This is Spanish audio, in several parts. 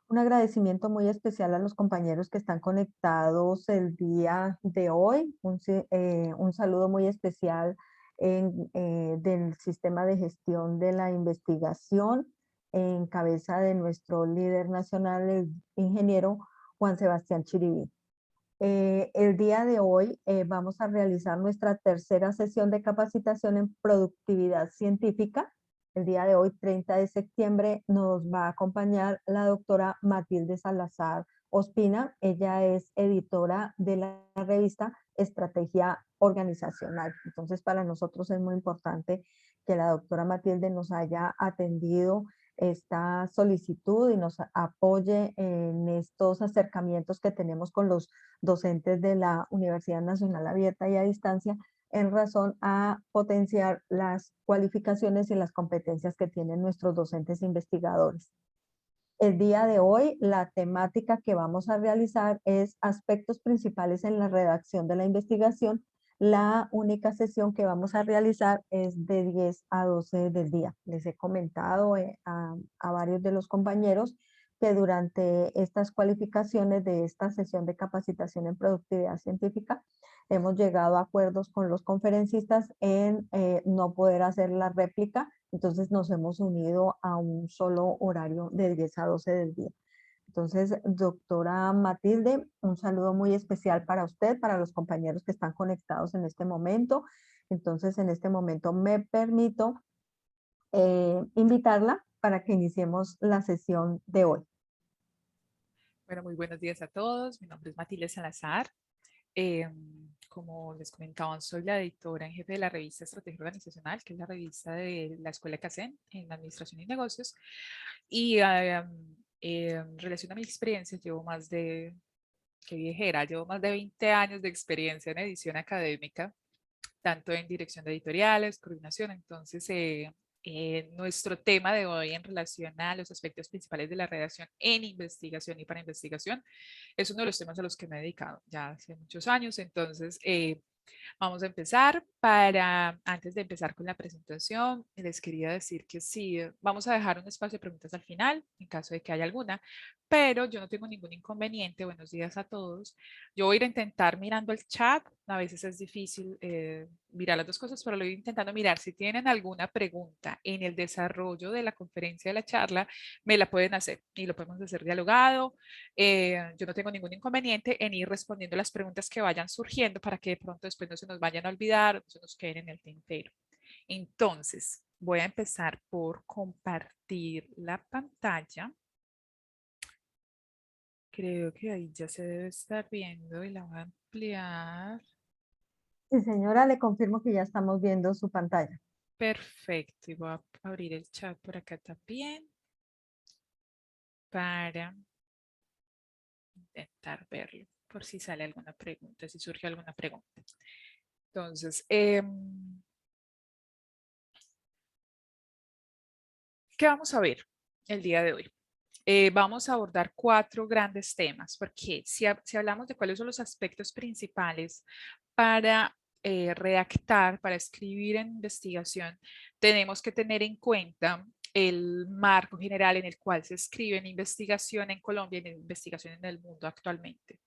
Un agradecimiento muy especial a los compañeros que están conectados el día de hoy. Un saludo muy especial del sistema de gestión de la investigación en cabeza de nuestro líder nacional, el ingeniero Juan Sebastián Chiriví. El día de hoy vamos a realizar nuestra tercera sesión de capacitación en productividad científica. El día de hoy, 30 de septiembre, nos va a acompañar la doctora Matilde Salazar Ospina. Ella es editora de la revista Estrategia Organizacional. Entonces, para nosotros es muy importante que la doctora Matilde nos haya atendido esta solicitud y nos apoye en estos acercamientos que tenemos con los docentes de la Universidad Nacional Abierta y a Distancia en razón a potenciar las cualificaciones y las competencias que tienen nuestros docentes investigadores. El día de hoy, la temática que vamos a realizar es aspectos principales en la redacción de la investigación. La única sesión que vamos a realizar es de 10 a 12 del día. Les he comentado a varios de los compañeros que durante estas cualificaciones de esta sesión de capacitación en productividad científica hemos llegado a acuerdos con los conferencistas en no poder hacer la réplica, entonces nos hemos unido a un solo horario de 10 a 12 del día. Entonces, doctora Matilde, un saludo muy especial para usted, para los compañeros que están conectados en este momento. Entonces, en este momento me permito invitarla para que iniciemos la sesión de hoy. Bueno, muy buenos días a todos. Mi nombre es Matilde Salazar. Como les comentaba, soy la editora en jefe de la revista Estrategia Organizacional, que es la revista de la Escuela CACEN en Administración y Negocios. Y en relación a mi experiencia, llevo más de, qué viejera, llevo más de 20 años de experiencia en edición académica, tanto en dirección de editoriales, coordinación. Entonces, nuestro tema de hoy en relación a los aspectos principales de la redacción en investigación y para investigación es uno de los temas a los que me he dedicado ya hace muchos años. Entonces, vamos a empezar. Antes de empezar con la presentación, les quería decir que sí, vamos a dejar un espacio de preguntas al final, en caso de que haya alguna, pero yo no tengo ningún inconveniente. Buenos días a todos. Yo voy a ir a intentar mirando el chat. A veces es difícil mirar las dos cosas, pero lo voy intentando mirar. Si tienen alguna pregunta en el desarrollo de la conferencia, de la charla, me la pueden hacer y lo podemos hacer dialogado. Yo no tengo ningún inconveniente en ir respondiendo las preguntas que vayan surgiendo para que de pronto después no se nos vayan a olvidar, no se nos queden en el tintero. Entonces, voy a empezar por compartir la pantalla. Creo que ahí ya se debe estar viendo y la voy a ampliar. Sí, señora, le confirmo que ya estamos viendo su pantalla. Perfecto. Y voy a abrir el chat por acá también para intentar verlo por si sale alguna pregunta, si surge alguna pregunta. Entonces, ¿qué vamos a ver el día de hoy? Vamos a abordar cuatro grandes temas, porque si hablamos de cuáles son los aspectos principales para redactar, para escribir en investigación, tenemos que tener en cuenta el marco general en el cual se escribe en investigación en Colombia y en investigación en el mundo actualmente.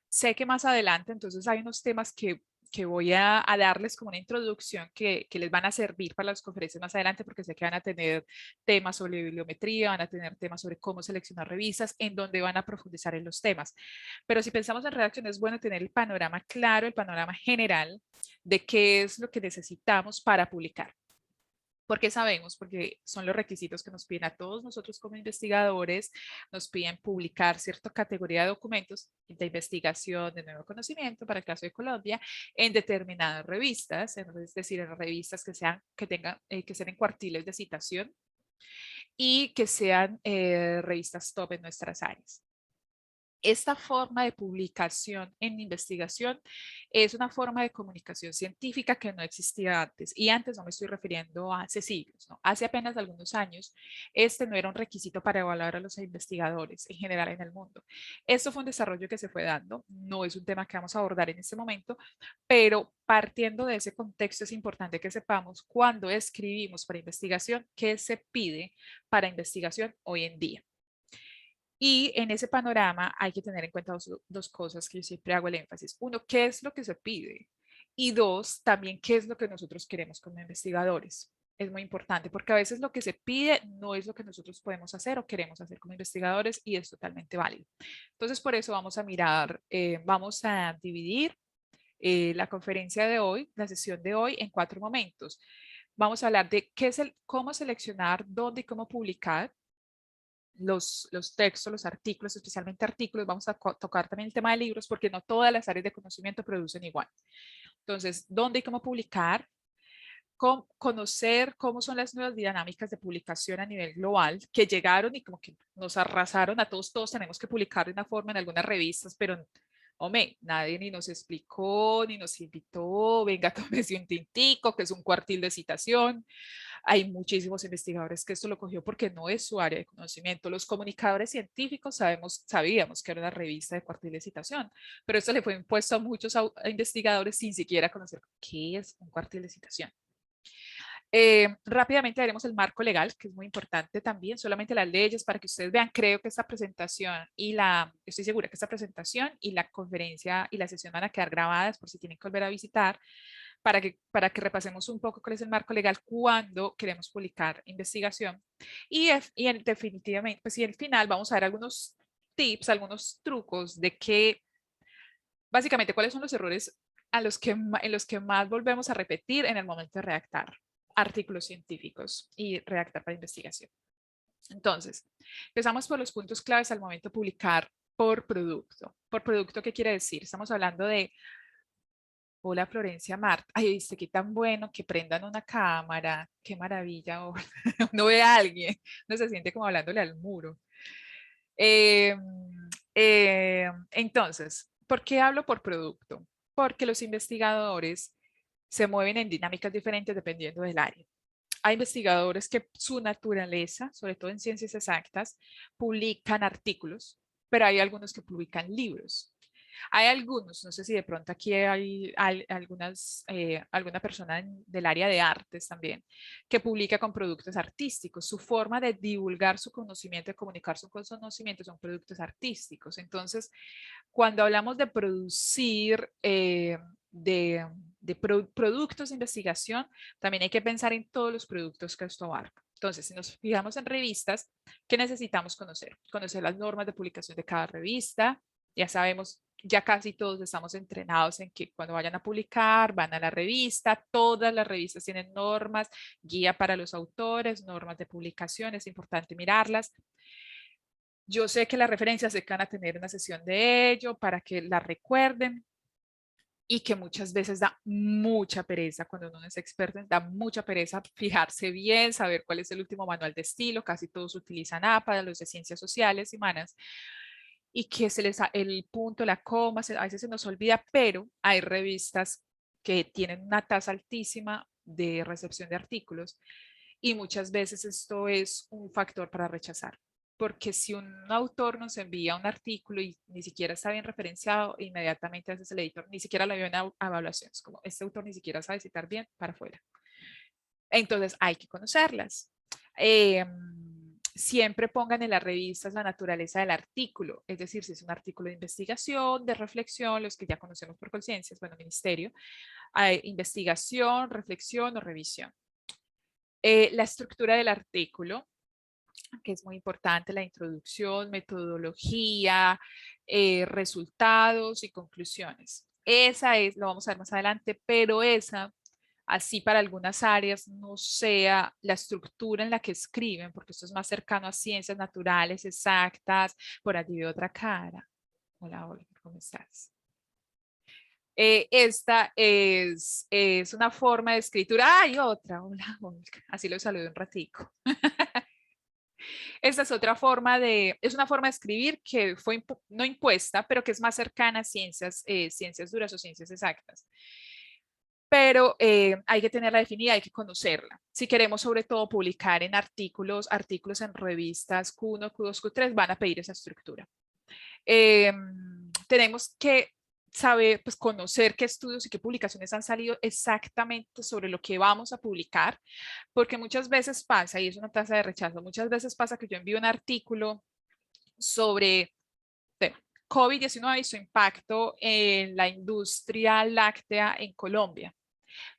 Sé que más adelante, entonces, hay unos temas que voy a darles como una introducción que les van a servir para las conferencias más adelante, porque sé que van a tener temas sobre bibliometría, van a tener temas sobre cómo seleccionar revistas, en donde van a profundizar en los temas. Pero si pensamos en redacción, es bueno tener el panorama claro, el panorama general de qué es lo que necesitamos para publicar. ¿Por qué sabemos? Porque son los requisitos que nos piden a todos nosotros como investigadores, nos piden publicar cierta categoría de documentos de investigación, de nuevo conocimiento, para el caso de Colombia, en determinadas revistas, es decir, en revistas que tengan, que sean en cuartiles de citación y que sean revistas top en nuestras áreas. Esta forma de publicación en investigación es una forma de comunicación científica que no existía antes. Y antes no me estoy refiriendo a hace siglos, ¿no? Hace apenas algunos años, este no era un requisito para evaluar a los investigadores en general en el mundo. Esto fue un desarrollo que se fue dando, no es un tema que vamos a abordar en este momento, pero partiendo de ese contexto es importante que sepamos cuando escribimos para investigación qué se pide para investigación hoy en día. Y en ese panorama hay que tener en cuenta dos cosas que yo siempre hago el énfasis. Uno, ¿qué es lo que se pide? Y dos, también qué es lo que nosotros queremos como investigadores. Es muy importante porque a veces lo que se pide no es lo que nosotros podemos hacer o queremos hacer como investigadores y es totalmente válido. Entonces, por eso vamos a mirar, vamos a dividir la conferencia de hoy, la sesión de hoy, en 4 momentos. Vamos a hablar de cómo seleccionar, dónde y cómo publicar los textos, los artículos, especialmente artículos. Vamos a tocar también el tema de libros porque no todas las áreas de conocimiento producen igual. Entonces, ¿dónde y cómo publicar? Conocer cómo son las nuevas dinámicas de publicación a nivel global que llegaron y como que nos arrasaron a todos, todos tenemos que publicar de una forma en algunas revistas, pero hombre, nadie ni nos explicó, ni nos invitó, venga, tómese un tintico, que es un cuartil de citación. Hay muchísimos investigadores que esto lo cogió porque no es su área de conocimiento. Los comunicadores científicos sabíamos que era una revista de cuartil de citación, pero esto le fue impuesto a muchos investigadores sin siquiera conocer qué es un cuartil de citación. Rápidamente veremos el marco legal, que es muy importante también, solamente las leyes para que ustedes vean. Creo que esta presentación estoy segura que esta presentación y la conferencia y la sesión van a quedar grabadas por si tienen que volver a visitar, para que repasemos un poco cuál es el marco legal cuando queremos publicar investigación. Definitivamente, pues y al final vamos a ver algunos tips, algunos trucos de que, básicamente, cuáles son los errores en los que más volvemos a repetir en el momento de redactar artículos científicos y redactar para investigación. Entonces, empezamos por los puntos claves al momento de publicar por producto. ¿Por producto qué quiere decir? Estamos hablando de, hola Florencia Marta, ay, viste qué tan bueno que prendan una cámara, qué maravilla, oh, uno ve a alguien, no se siente como hablándole al muro. Eh, entonces, ¿por qué hablo por producto? Porque los investigadores se mueven en dinámicas diferentes dependiendo del área. Hay investigadores que su naturaleza, sobre todo en ciencias exactas, publican artículos, pero hay algunos que publican libros. Hay algunos, no sé si de pronto aquí hay alguna persona del área de artes también, que publica con productos artísticos. Su forma de divulgar su conocimiento, de comunicar su conocimiento son productos artísticos. Entonces, cuando hablamos de producir, productos de investigación, también hay que pensar en todos los productos que esto abarca. Entonces, si nos fijamos en revistas, ¿qué necesitamos conocer? Conocer las normas de publicación de cada revista. Ya sabemos, ya casi todos estamos entrenados en que cuando vayan a publicar, van a la revista. Todas las revistas tienen normas, guía para los autores, normas de publicación, es importante mirarlas. Yo sé que las referencias se van a tener una sesión de ello para que la recuerden y que muchas veces da mucha pereza cuando uno es experto, da mucha pereza fijarse bien, saber cuál es el último manual de estilo, casi todos utilizan APA, los de ciencias sociales y humanas, y que el punto, la coma, a veces se nos olvida, pero hay revistas que tienen una tasa altísima de recepción de artículos y muchas veces esto es un factor para rechazar. Porque si un autor nos envía un artículo y ni siquiera está bien referenciado, inmediatamente a veces el editor ni siquiera lo vio en evaluaciones, como este autor ni siquiera sabe citar bien, para afuera. Entonces hay que conocerlas. Siempre pongan en las revistas la naturaleza del artículo, es decir, si es un artículo de investigación, de reflexión, los que ya conocemos por Colciencias, bueno, ministerio, hay investigación, reflexión o revisión. La estructura del artículo, que es muy importante, la introducción, metodología, resultados y conclusiones. Esa es, lo vamos a ver más adelante, pero esa, así para algunas áreas, no sea la estructura en la que escriben, porque esto es más cercano a ciencias naturales, exactas, por allí veo otra cara. Hola, Olga, ¿cómo estás? Esta es una forma de escritura. ¡Ay, otra! Hola, Olga. Así lo saludo un ratico. Esta es otra forma es una forma de escribir que fue no impuesta, pero que es más cercana a ciencias duras o ciencias exactas. Pero hay que tenerla definida, hay que conocerla. Si queremos sobre todo publicar en artículos en revistas Q1, Q2, Q3, van a pedir esa estructura. Tenemos que saber, pues conocer qué estudios y qué publicaciones han salido exactamente sobre lo que vamos a publicar, porque muchas veces pasa, y es una tasa de rechazo, muchas veces pasa que yo envío un artículo sobre COVID-19 y su impacto en la industria láctea en Colombia.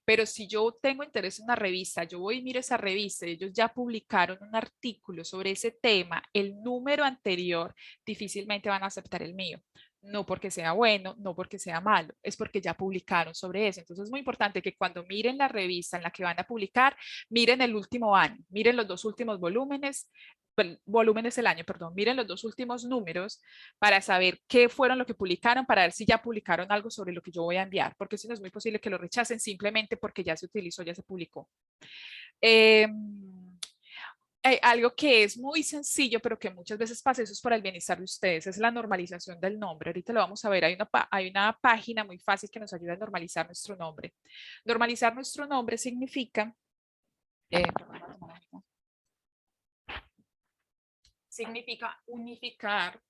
Pero si yo tengo interés en una revista, yo voy y miro esa revista y ellos ya publicaron un artículo sobre ese tema, el número anterior, difícilmente van a aceptar el mío. No porque sea bueno, no porque sea malo, es porque ya publicaron sobre eso. Entonces es muy importante que cuando miren la revista en la que van a publicar, miren el último año, miren los 2 últimos volúmenes del año, perdón, miren los 2 últimos números para saber qué fueron lo que publicaron, para ver si ya publicaron algo sobre lo que yo voy a enviar, porque si no es muy posible que lo rechacen simplemente porque ya se utilizó, ya se publicó. Hay algo que es muy sencillo, pero que muchas veces pasa, eso es para el bienestar de ustedes, es la normalización del nombre. Ahorita lo vamos a ver, hay una página muy fácil que nos ayuda a normalizar nuestro nombre. Normalizar nuestro nombre significa unificar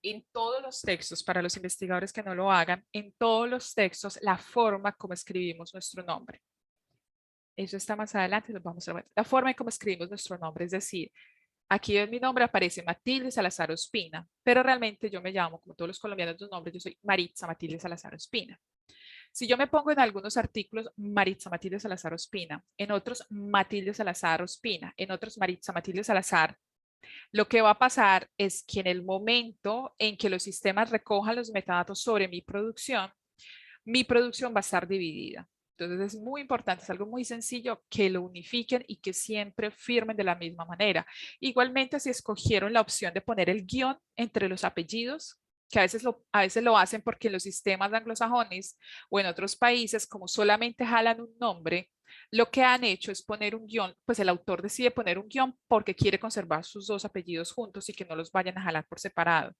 en todos los textos, para los investigadores que no lo hagan, en todos los textos la forma como escribimos nuestro nombre. Eso está más adelante, lo vamos a ver. La forma en cómo escribimos nuestro nombre, es decir, aquí en mi nombre aparece Matilde Salazar Ospina, pero realmente yo me llamo, como todos los colombianos, los nombres, yo soy Maritza Matilde Salazar Ospina. Si yo me pongo en algunos artículos Maritza Matilde Salazar Ospina, en otros Matilde Salazar Ospina, en otros Maritza Matilde Salazar, lo que va a pasar es que en el momento en que los sistemas recojan los metadatos sobre mi producción va a estar dividida. Entonces es muy importante, es algo muy sencillo que lo unifiquen y que siempre firmen de la misma manera. Igualmente, si escogieron la opción de poner el guión entre los apellidos, que a veces lo hacen porque en los sistemas anglosajones o en otros países, como solamente jalan un nombre, lo que han hecho es poner un guión, pues el autor decide poner un guión porque quiere conservar sus 2 apellidos juntos y que no los vayan a jalar por separado.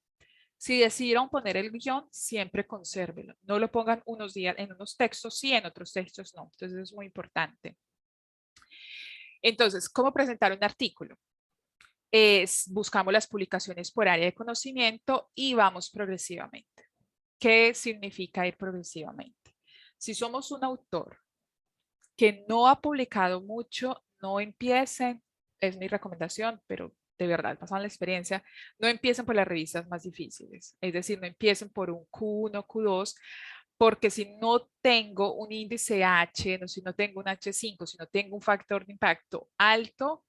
Si decidieron poner el guión, siempre consérvelo. No lo pongan unos días en unos textos, sí, en otros textos no. Entonces es muy importante. Entonces, ¿cómo presentar un artículo? Buscamos las publicaciones por área de conocimiento y vamos progresivamente. ¿Qué significa ir progresivamente? Si somos un autor que no ha publicado mucho, no empiecen, es mi recomendación, pero de verdad, pasando la experiencia, no empiecen por las revistas más difíciles. Es decir, no empiecen por un Q1, Q2, porque si no tengo un índice H, no, si no tengo un H5, si no tengo un factor de impacto alto,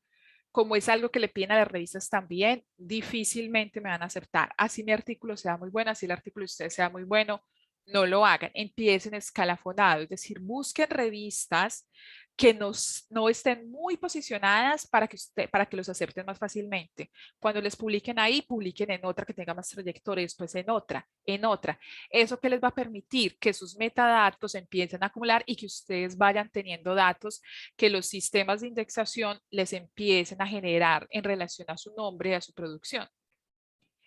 como es algo que le piden a las revistas también, difícilmente me van a aceptar. Así mi artículo sea muy bueno, así el artículo de ustedes sea muy bueno, no lo hagan. Empiecen escalafonado, es decir, busquen revistas que no estén muy posicionadas para que los acepten más fácilmente. Cuando les publiquen ahí, publiquen en otra que tenga más trayectoria, después en otra, en otra. Eso que les va a permitir que sus metadatos empiecen a acumular y que ustedes vayan teniendo datos que los sistemas de indexación les empiecen a generar en relación a su nombre y a su producción.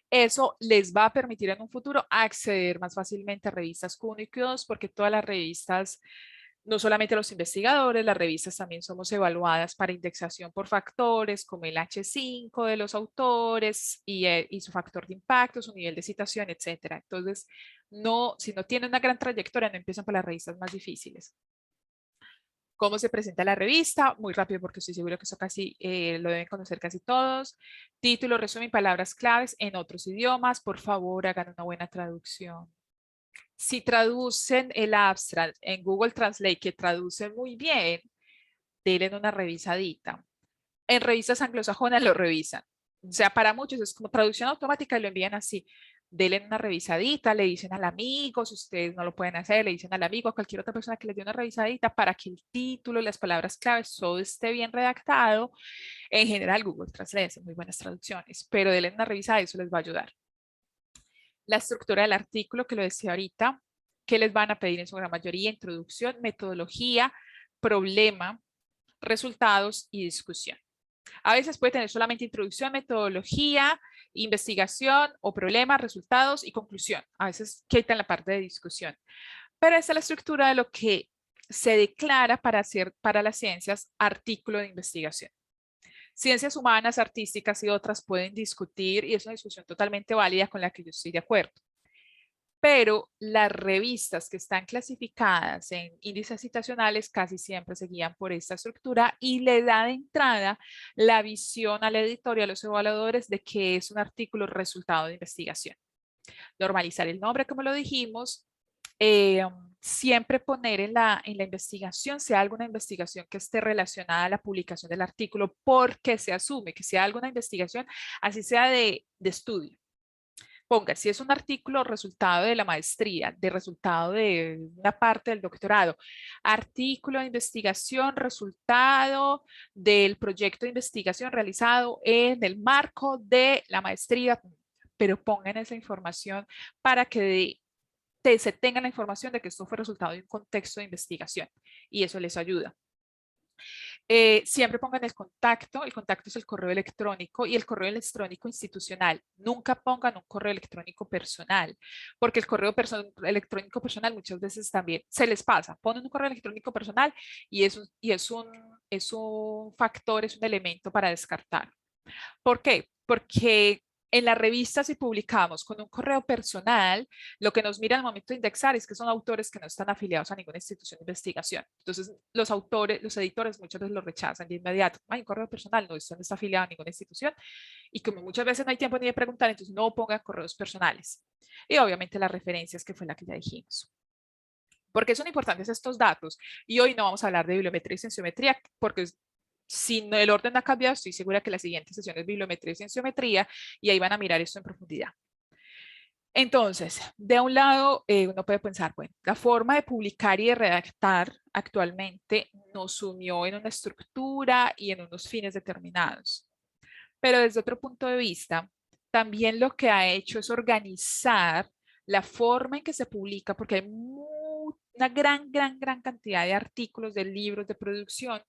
Eso les va a permitir en un futuro acceder más fácilmente a revistas Q1 y Q2 porque todas las revistas, no solamente los investigadores, las revistas también somos evaluadas para indexación por factores como el H5 de los autores y su factor de impacto, su nivel de citación, etcétera. Entonces, si no tienen una gran trayectoria, no empiezan por las revistas más difíciles. ¿Cómo se presenta la revista? Muy rápido porque estoy seguro que eso casi lo deben conocer casi todos. Título, resumen, palabras claves en otros idiomas. Por favor, hagan una buena traducción. Si traducen el abstract en Google Translate, que traduce muy bien, denle una revisadita. En revistas anglosajonas lo revisan. O sea, para muchos es como traducción automática y lo envían así. Denle una revisadita, le dicen al amigo, si ustedes no lo pueden hacer, le dicen al amigo, a cualquier otra persona que les dé una revisadita para que el título, las palabras claves, todo esté bien redactado. En general, Google Translate hace muy buenas traducciones, pero denle una revisada y eso les va a ayudar. La estructura del artículo, que lo decía ahorita, que les van a pedir en su gran mayoría: introducción, metodología, problema, resultados y discusión. A veces puede tener solamente introducción, metodología, investigación o problema, resultados y conclusión. A veces quitan la parte de discusión. Pero esta es la estructura de lo que se declara para hacer para las ciencias artículo de investigación. Ciencias humanas, artísticas y otras pueden discutir y es una discusión totalmente válida con la que yo estoy de acuerdo. pero las revistas que están clasificadas en índices citacionales casi siempre se guían por esta estructura y le da de entrada la visión al editor y a los evaluadores de que es un artículo resultado de investigación. Normalizar el nombre, como lo dijimos, siempre poner en la investigación, sea alguna investigación que esté relacionada a la publicación del artículo, porque se asume que sea alguna investigación, así sea de estudio. Ponga, si es un artículo resultado de la maestría, de resultado de una parte del doctorado, artículo de investigación, resultado del proyecto de investigación realizado en el marco de la maestría, pero pongan esa información para que se tenga la información de que esto fue resultado de un contexto de investigación y eso les ayuda. Siempre pongan el contacto es el correo electrónico y el correo electrónico institucional. Nunca pongan un correo electrónico personal, porque el correo electrónico personal muchas veces también se les pasa. Ponen un correo electrónico personal y es un factor, es un elemento para descartar. ¿Por qué? Porque en las revistas, si publicamos con un correo personal, lo que nos mira al momento de indexar es que son autores que no están afiliados a ninguna institución de investigación. Entonces, los autores, los editores muchas veces lo rechazan de inmediato. Hay un correo personal, no, esto no está afiliado a ninguna institución. Y como muchas veces no hay tiempo ni de preguntar, entonces no pongan correos personales. Y obviamente las referencias, que fue la que ya dijimos. ¿Por qué son importantes estos datos? Y hoy no vamos a hablar de bibliometría y cienciometría, porque si el orden ha cambiado, estoy segura que la siguiente sesión es bibliometría y cienciometría y ahí van a mirar esto en profundidad. Entonces, de un lado, uno puede pensar, bueno, la forma de publicar y de redactar actualmente nos unió en una estructura y en unos fines determinados. Pero desde otro punto de vista, también lo que ha hecho es organizar la forma en que se publica, porque hay una gran cantidad de artículos, de libros, de producción,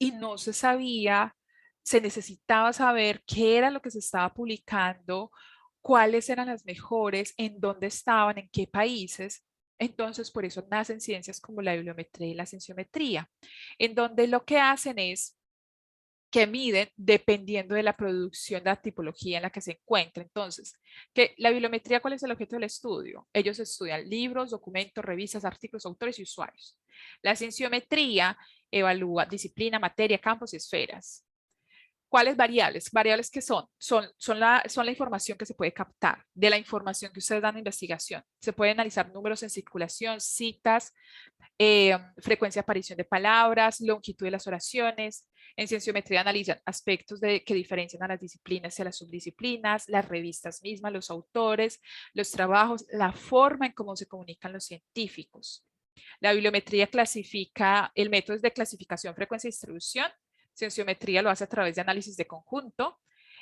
y no se sabía, se necesitaba saber qué era lo que se estaba publicando, cuáles eran las mejores, en dónde estaban, en qué países. Entonces, por eso nacen ciencias como la bibliometría y la cienciometría, en donde lo que hacen es que miden dependiendo de la producción, de la tipología en la que se encuentra. Entonces, que la bibliometría, ¿cuál es el objeto del estudio? Ellos estudian libros, documentos, revistas, artículos, autores y usuarios. La cienciometría evalúa disciplina, materia, campos y esferas. ¿Cuáles variables? Variables que son la información que se puede captar de la información que ustedes dan en investigación. Se puede analizar números en circulación, citas, frecuencia de aparición de palabras, longitud de las oraciones. En cienciometría analizan aspectos que diferencian a las disciplinas y a las subdisciplinas, las revistas mismas, los autores, los trabajos, la forma en cómo se comunican los científicos. La bibliometría clasifica, el método es de clasificación, frecuencia y distribución. Cienciometría lo hace a través de análisis de conjunto.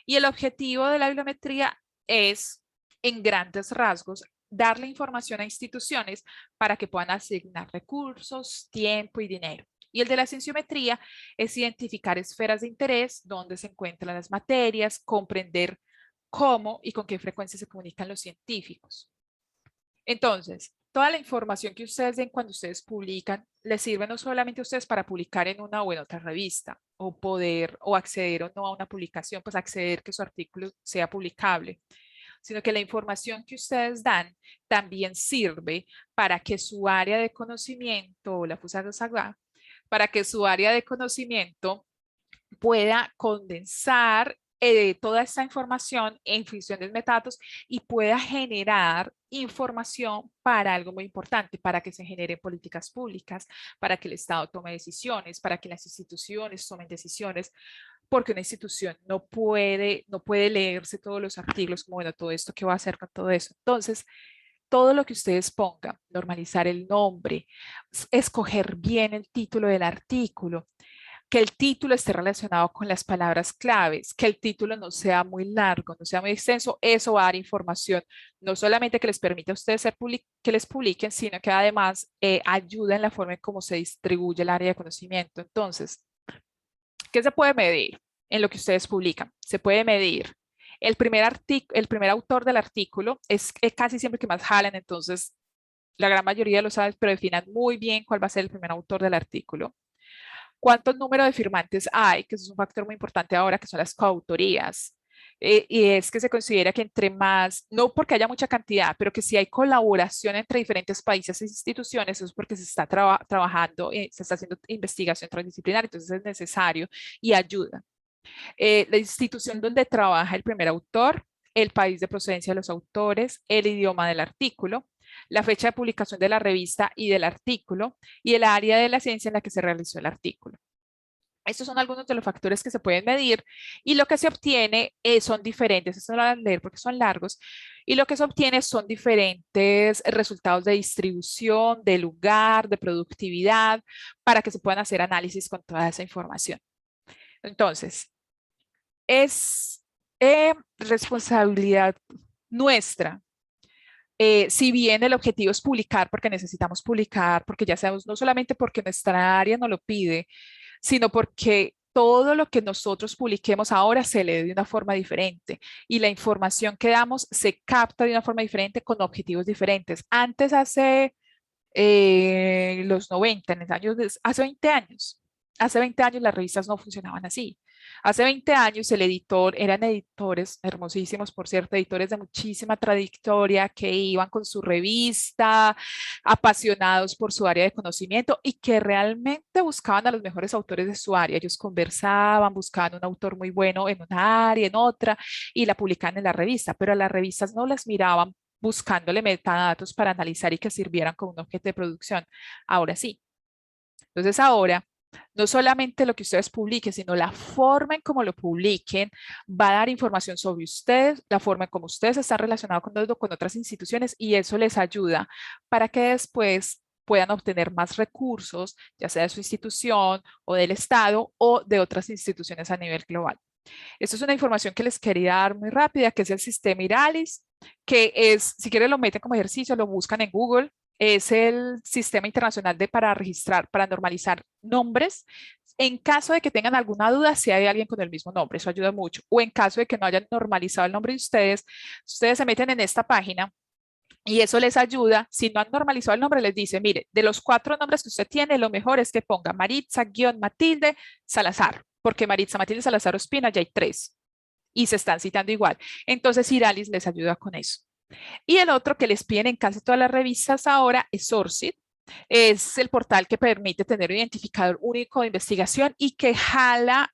Y el objetivo de la bibliometría es, en grandes rasgos, darle información a instituciones para que puedan asignar recursos, tiempo y dinero. Y el de la cienciometría es identificar esferas de interés, donde se encuentran las materias, comprender cómo y con qué frecuencia se comunican los científicos. Entonces, toda la información que ustedes den cuando ustedes publican, les sirve no solamente a ustedes para publicar en una o en otra revista, o acceder o no a una publicación, pues acceder que su artículo sea publicable, sino que la información que ustedes dan también sirve para que su área de conocimiento, para que su área de conocimiento pueda condensar toda esta información en función de metadatos y pueda generar información para algo muy importante, para que se generen políticas públicas, para que el Estado tome decisiones, para que las instituciones tomen decisiones, porque una institución no puede leerse todos los artículos, como bueno, todo esto, ¿qué va a hacer con todo eso? Entonces, todo lo que ustedes pongan, normalizar el nombre, escoger bien el título del artículo, que el título esté relacionado con las palabras claves, que el título no sea muy largo, no sea muy extenso, eso va a dar información, no solamente que les permita a ustedes que les publiquen, sino que además ayuda en la forma en cómo se distribuye el área de conocimiento. Entonces, ¿qué se puede medir en lo que ustedes publican? Se puede medir. El primer autor del artículo es casi siempre que más jalan, entonces la gran mayoría lo sabe, pero definan muy bien cuál va a ser el primer autor del artículo. ¿Cuántos números de firmantes hay? Que eso es un factor muy importante ahora, que son las coautorías. y es que se considera que entre más, no porque haya mucha cantidad, pero que si hay colaboración entre diferentes países e instituciones, eso es porque se está trabajando, se está haciendo investigación transdisciplinar, entonces es necesario y ayuda. La institución donde trabaja el primer autor, el país de procedencia de los autores, el idioma del artículo, la fecha de publicación de la revista y del artículo, y el área de la ciencia en la que se realizó el artículo. Estos son algunos de los factores que se pueden medir y lo que se obtiene son diferentes, esto no lo van a leer porque son largos, y lo que se obtiene son diferentes resultados de distribución, de lugar, de productividad, para que se puedan hacer análisis con toda esa información. Entonces, es responsabilidad nuestra. Si bien el objetivo es publicar, porque necesitamos publicar, porque ya sabemos, no solamente porque nuestra área nos lo pide, sino porque todo lo que nosotros publiquemos ahora se lee de una forma diferente y la información que damos se capta de una forma diferente con objetivos diferentes. Antes, hace los 90, en los años, hace 20 años las revistas no funcionaban así. Hace 20 años el editor, eran editores hermosísimos, por cierto, editores de muchísima trayectoria que iban con su revista, apasionados por su área de conocimiento y que realmente buscaban a los mejores autores de su área. Ellos conversaban, buscaban un autor muy bueno en una área, en otra, y la publicaban en la revista, pero a las revistas no las miraban buscándole metadatos para analizar y que sirvieran como un objeto de producción. Ahora sí. Entonces ahora, no solamente lo que ustedes publiquen, sino la forma en cómo lo publiquen va a dar información sobre ustedes, la forma en cómo ustedes están relacionados con otras instituciones y eso les ayuda para que después puedan obtener más recursos, ya sea de su institución o del Estado o de otras instituciones a nivel global. Esto es una información que les quería dar muy rápida, que es el sistema Iralis, que es, si quieren lo meten como ejercicio, lo buscan en Google, es el sistema internacional para registrar, para normalizar nombres. En caso de que tengan alguna duda, si hay alguien con el mismo nombre, eso ayuda mucho. O en caso de que no hayan normalizado el nombre de ustedes, ustedes se meten en esta página y eso les ayuda. Si no han normalizado el nombre, les dice, mire, de los 4 nombres que usted tiene, lo mejor es que ponga Maritza-Matilde Salazar, porque Maritza, Matilde Salazar Ospina ya hay 3 y se están citando igual. Entonces, Iralis les ayuda con eso. Y el otro que les piden en casi todas las revistas ahora es Sourcit. Es el portal que permite tener un identificador único de investigación y que jala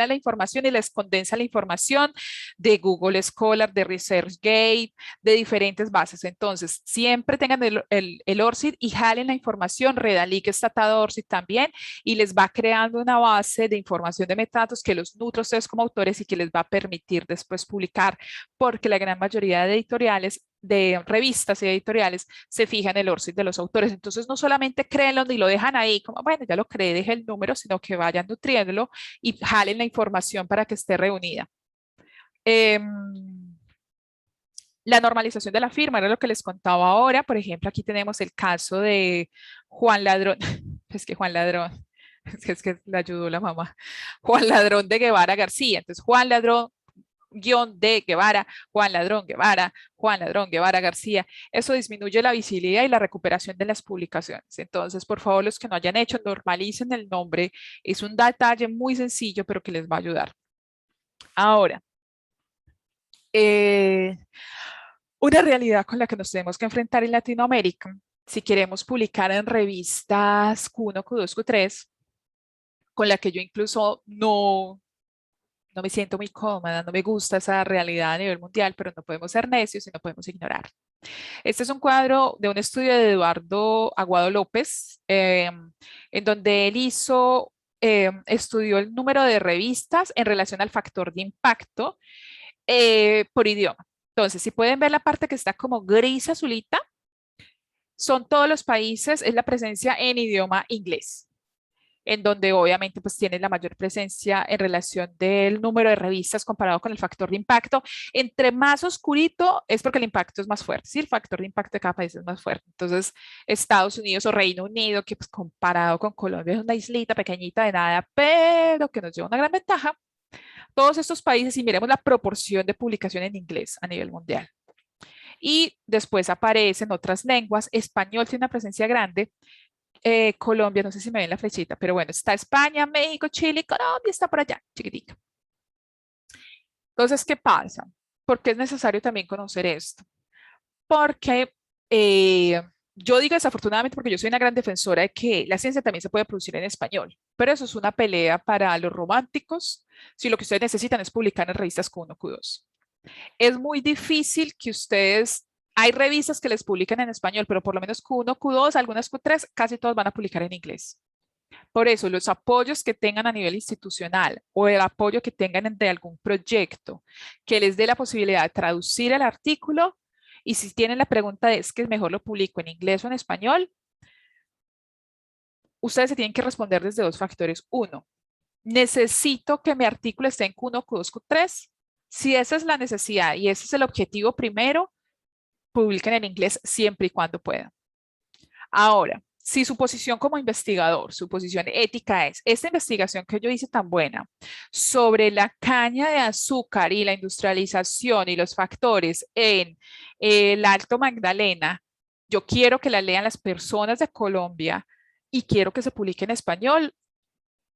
la información y les condensa la información de Google Scholar, de ResearchGate, de diferentes bases. Entonces, siempre tengan el ORCID y jalen la información. Redalic está atado a ORCID también y les va creando una base de información de metadatos que los nutre a ustedes como autores y que les va a permitir después publicar, porque la gran mayoría de editoriales, de revistas y editoriales, se fijan en el ORCID de los autores. Entonces, no solamente créenlo ni lo dejan ahí como, bueno, ya lo creé, deje el número, sino que vayan nutriéndolo y jalen la información para que esté reunida. La normalización de la firma era lo que les contaba ahora. Por ejemplo, aquí tenemos el caso de Juan Ladrón. Es que Juan Ladrón, es que le ayudó la mamá. Juan Ladrón de Guevara García. Entonces, Juan Ladrón guión de Guevara, Juan Ladrón Guevara, Juan Ladrón Guevara García. Eso disminuye la visibilidad y la recuperación de las publicaciones. Entonces, por favor, los que no hayan hecho, normalicen el nombre. Es un detalle muy sencillo, pero que les va a ayudar. Ahora, una realidad con la que nos tenemos que enfrentar en Latinoamérica, si queremos publicar en revistas Q1, Q2, Q3, con la que yo incluso no me siento muy cómoda, no me gusta esa realidad a nivel mundial, pero no podemos ser necios y no podemos ignorar. Este es un cuadro de un estudio de Eduardo Aguado López, en donde él estudió el número de revistas en relación al factor de impacto por idioma. Entonces, si pueden ver la parte que está como gris azulita, son todos los países, es la presencia en idioma inglés, en donde obviamente pues tiene la mayor presencia en relación del número de revistas comparado con el factor de impacto. Entre más oscurito es porque el impacto es más fuerte, ¿sí? El factor de impacto de cada país es más fuerte. Entonces, Estados Unidos o Reino Unido, que pues comparado con Colombia es una islita pequeñita de nada, pero que nos lleva una gran ventaja. Todos estos países, y miremos la proporción de publicación en inglés a nivel mundial. Y después aparecen otras lenguas. Español tiene una presencia grande. Colombia, no sé si me ven la flechita, pero bueno, está España, México, Chile, Colombia está por allá, chiquitica. Entonces, ¿qué pasa? ¿Por qué es necesario también conocer esto? Porque eh, yo digo desafortunadamente porque yo soy una gran defensora de que la ciencia también se puede producir en español, pero eso es una pelea para los románticos si lo que ustedes necesitan es publicar en revistas Q1, Q2. Es muy difícil que ustedes, hay revistas que les publican en español, pero por lo menos Q1, Q2, algunas Q3, casi todos van a publicar en inglés. Por eso, los apoyos que tengan a nivel institucional o el apoyo que tengan de algún proyecto que les dé la posibilidad de traducir el artículo, y si tienen la pregunta de es que mejor lo publico en inglés o en español, ustedes se tienen que responder desde dos factores. Uno, necesito que mi artículo esté en Q1, Q2, Q3. Si esa es la necesidad y ese es el objetivo primero, publiquen en inglés siempre y cuando puedan. Ahora, si su posición como investigador, su posición ética es, esta investigación que yo hice tan buena sobre la caña de azúcar y la industrialización y los factores en el Alto Magdalena, yo quiero que la lean las personas de Colombia y quiero que se publique en español,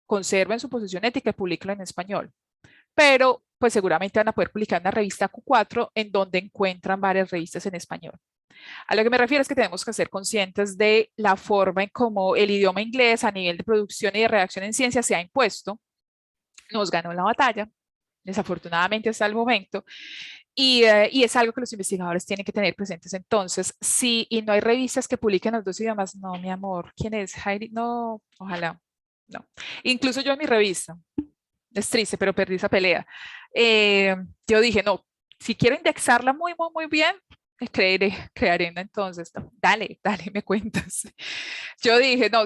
conserven su posición ética y publiquenlo en español. Pero pues seguramente van a poder publicar en la revista Q4 en donde encuentran varias revistas en español. A lo que me refiero es que tenemos que ser conscientes de la forma en cómo el idioma inglés a nivel de producción y de redacción en ciencia se ha impuesto. Nos ganó la batalla, desafortunadamente hasta el momento, y es algo que los investigadores tienen que tener presentes. Entonces, sí, y no hay revistas que publiquen los dos idiomas, no, mi amor, ¿quién es? Heidi? No, ojalá, no. Incluso yo en mi revista, es triste, pero perdí esa pelea. Yo dije, no, si quiero indexarla muy, muy, muy bien, crearé una entonces. Dale, dale, me cuentas. Yo dije, no,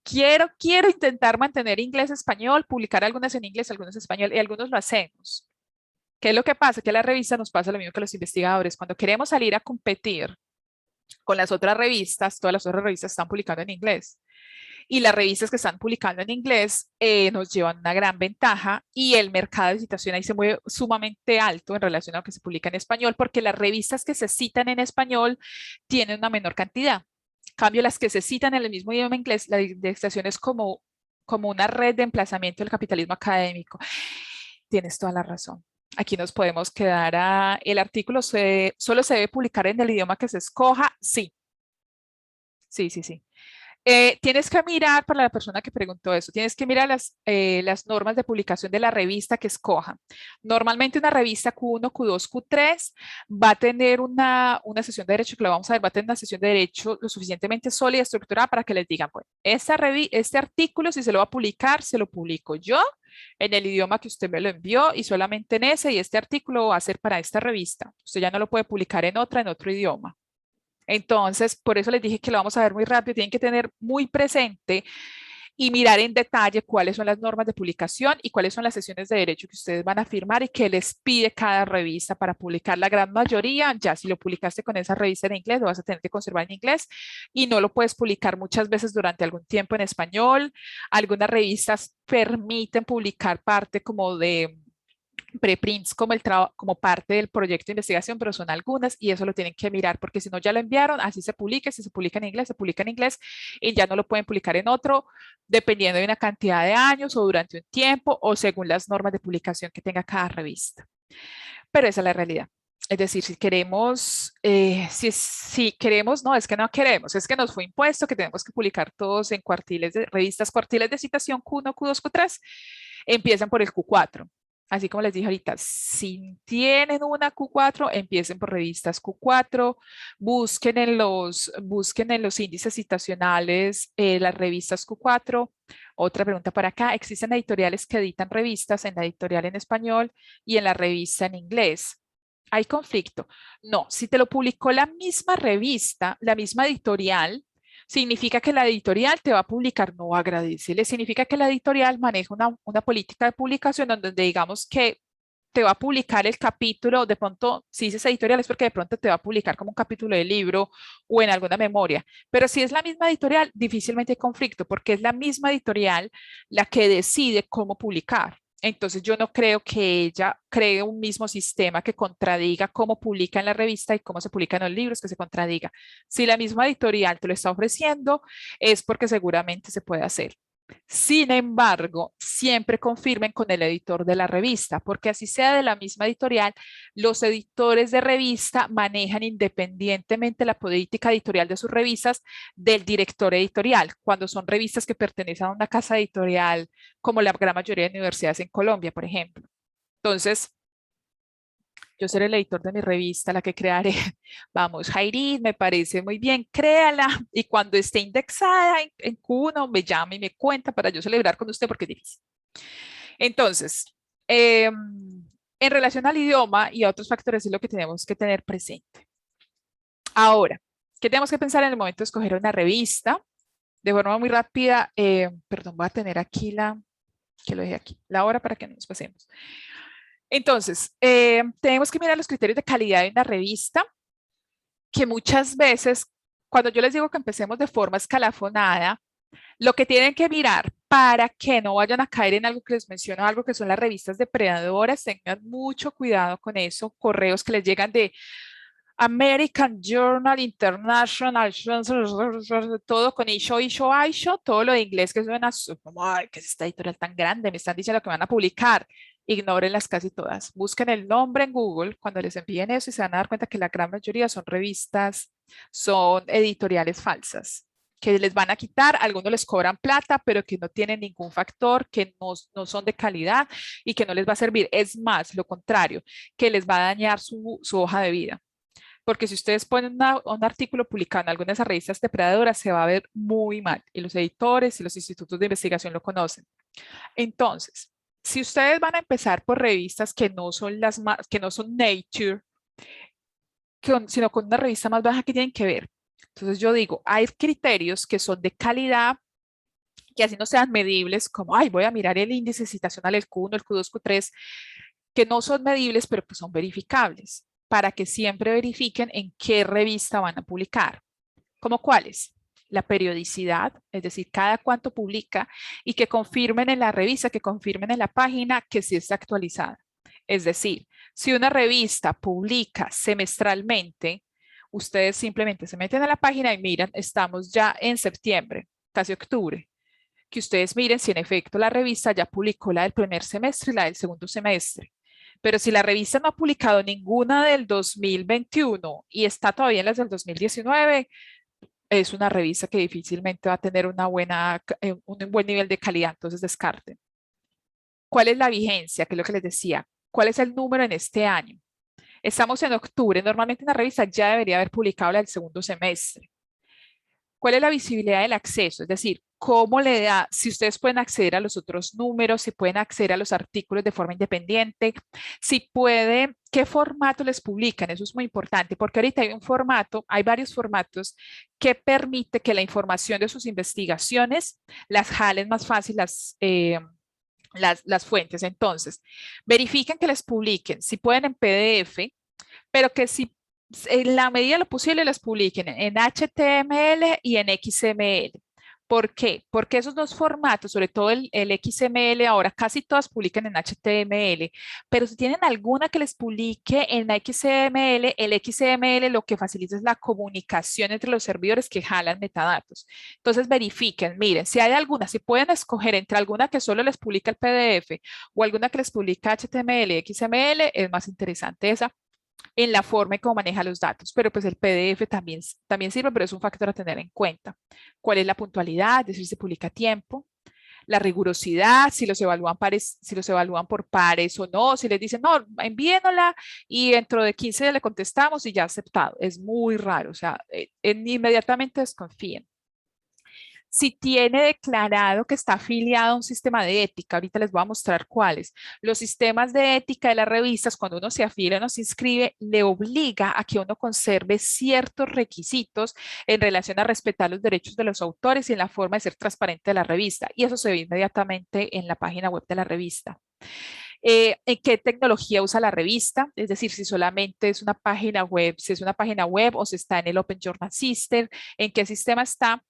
quiero intentar mantener inglés-español, publicar algunas en inglés, algunas en español, y algunos lo hacemos. ¿Qué es lo que pasa? Que a la revista nos pasa lo mismo que a los investigadores. Cuando queremos salir a competir con las otras revistas, todas las otras revistas están publicando en inglés y las revistas que están publicando en inglés nos llevan una gran ventaja y el mercado de citación ahí se mueve sumamente alto en relación a lo que se publica en español, porque las revistas que se citan en español tienen una menor cantidad. En cambio, las que se citan en el mismo idioma inglés, la indexación es como una red de emplazamiento del capitalismo académico. Tienes toda la razón. Aquí nos podemos quedar a... El artículo solo se debe publicar en el idioma que se escoja. Sí, sí, sí, sí. Tienes que mirar, para la persona que preguntó eso, tienes que mirar las normas de publicación de la revista que escoja. Normalmente una revista Q1, Q2, Q3 va a tener una sesión de derecho, que lo vamos a ver, va a tener una sesión de derecho lo suficientemente sólida y estructurada para que les digan, bueno, este artículo, si se lo va a publicar, se lo publico yo en el idioma que usted me lo envió y solamente en ese, y este artículo va a ser para esta revista. Usted ya no lo puede publicar en otro idioma. Entonces, por eso les dije que lo vamos a ver muy rápido, tienen que tener muy presente y mirar en detalle cuáles son las normas de publicación y cuáles son las sesiones de derecho que ustedes van a firmar y qué les pide cada revista para publicar. La gran mayoría, ya si lo publicaste con esa revista en inglés, lo vas a tener que conservar en inglés y no lo puedes publicar muchas veces durante algún tiempo en español. Algunas revistas permiten publicar parte como de preprints como parte del proyecto de investigación, pero son algunas y eso lo tienen que mirar porque si no ya lo enviaron, así se publica, si se publica en inglés, se publica en inglés y ya no lo pueden publicar en otro, dependiendo de una cantidad de años o durante un tiempo o según las normas de publicación que tenga cada revista. Pero esa es la realidad. Es decir, si queremos, si queremos, no, es que no queremos, es que nos fue impuesto que tenemos que publicar todos en revistas cuartiles de citación Q1, Q2, Q3, empiezan por el Q4. Así como les dije ahorita, si tienen una Q4, empiecen por revistas Q4, busquen en los índices citacionales las revistas Q4. Otra pregunta por acá, ¿existen editoriales que editan revistas en la editorial en español y en la revista en inglés? ¿Hay conflicto? No, si te lo publicó la misma revista, la misma editorial, significa que la editorial te va a publicar, no agradecele, significa que la editorial maneja una política de publicación donde digamos que te va a publicar el capítulo, de pronto, si dices editorial es porque de pronto te va a publicar como un capítulo de libro o en alguna memoria, pero si es la misma editorial, difícilmente hay conflicto porque es la misma editorial la que decide cómo publicar. Entonces yo no creo que ella cree un mismo sistema que contradiga cómo publica en la revista y cómo se publican los libros, que se contradiga. Si la misma editorial te lo está ofreciendo, es porque seguramente se puede hacer. Sin embargo, siempre confirmen con el editor de la revista, porque así sea de la misma editorial, los editores de revista manejan independientemente la política editorial de sus revistas del director editorial, cuando son revistas que pertenecen a una casa editorial, como la gran mayoría de universidades en Colombia, por ejemplo. Entonces, yo seré el editor de mi revista, la que crearé. Vamos, Jairi, me parece muy bien, créala. Y cuando esté indexada en Q1, me llama y me cuenta para yo celebrar con usted porque es difícil. Entonces, en relación al idioma y a otros factores es lo que tenemos que tener presente. Ahora, ¿qué tenemos que pensar en el momento de escoger una revista? De forma muy rápida, perdón, voy a tener aquí que lo dejé aquí, la hora para que no nos pasemos. Entonces, tenemos que mirar los criterios de calidad de una revista, que muchas veces, cuando yo les digo que empecemos de forma escalafonada, lo que tienen que mirar para que no vayan a caer en algo que les menciono, algo que son las revistas depredadoras, tengan mucho cuidado con eso, correos que les llegan de American Journal International, todo con isho, todo lo de inglés que suena como, ay, ¿qué es esta editorial tan grande? Me están diciendo que van a publicar. Ignórenlas casi todas. Busquen el nombre en Google cuando les envíen eso y se van a dar cuenta que la gran mayoría son revistas, son editoriales falsas, que les van a quitar, algunos les cobran plata, pero que no tienen ningún factor, que no son de calidad y que no les va a servir. Es más, lo contrario, que les va a dañar su hoja de vida. Porque si ustedes ponen un artículo publicado en alguna de esas revistas depredadoras, se va a ver muy mal. Y los editores y los institutos de investigación lo conocen. Entonces, si ustedes van a empezar por revistas que no son que no son Nature, sino con una revista más baja que tienen que ver. Entonces yo digo, hay criterios que son de calidad, que así no sean medibles, como, ay, voy a mirar el índice citacional, el Q1, el Q2, Q3, que no son medibles, pero que son verificables, para que siempre verifiquen en qué revista van a publicar. ¿Cómo cuáles? La periodicidad, es decir, cada cuánto publica, y que confirmen en la revista, que confirmen en la página que sí está actualizada. Es decir, si una revista publica semestralmente, ustedes simplemente se meten a la página y miran, estamos ya en septiembre, casi octubre, que ustedes miren si en efecto la revista ya publicó la del primer semestre y la del segundo semestre. Pero si la revista no ha publicado ninguna del 2021 y está todavía en las del 2019, es una revista que difícilmente va a tener un buen nivel de calidad, entonces descarten. ¿Cuál es la vigencia? Que es lo que les decía. ¿Cuál es el número en este año? Estamos en octubre, normalmente una revista ya debería haber publicado la del segundo semestre. ¿Cuál es la visibilidad del acceso? Es decir, ¿cómo le da, si ustedes pueden acceder a los otros números, si pueden acceder a los artículos de forma independiente, si pueden, qué formato les publican? Eso es muy importante porque ahorita hay varios formatos que permite que la información de sus investigaciones las jalen más fácil las fuentes. Entonces, verifiquen que les publiquen, si pueden en PDF, pero que si en la medida de lo posible las publiquen en HTML y en XML. ¿Por qué? Porque esos dos formatos, sobre todo el XML, ahora casi todas publican en HTML, pero si tienen alguna que les publique en XML, el XML lo que facilita es la comunicación entre los servidores que jalan metadatos. Entonces verifiquen, miren, si hay alguna, si pueden escoger entre alguna que solo les publica el PDF o alguna que les publica HTML y XML, es más interesante esa en la forma en cómo maneja los datos, pero pues el PDF también sirve, pero es un factor a tener en cuenta. ¿Cuál es la puntualidad? Es decir, se publica a tiempo. La rigurosidad, si los evalúan por pares o no, si les dicen, no, envíenosla y dentro de 15 días le contestamos y ya aceptado. Es muy raro, o sea, inmediatamente desconfíen. Si tiene declarado que está afiliado a un sistema de ética, ahorita les voy a mostrar cuáles. Los sistemas de ética de las revistas, cuando uno se afilia o se inscribe, le obliga a que uno conserve ciertos requisitos en relación a respetar los derechos de los autores y en la forma de ser transparente de la revista. Y eso se ve inmediatamente en la página web de la revista. En qué tecnología usa la revista, es decir, si solamente es una página web, si es una página web o si está en el Open Journal System, en qué sistema está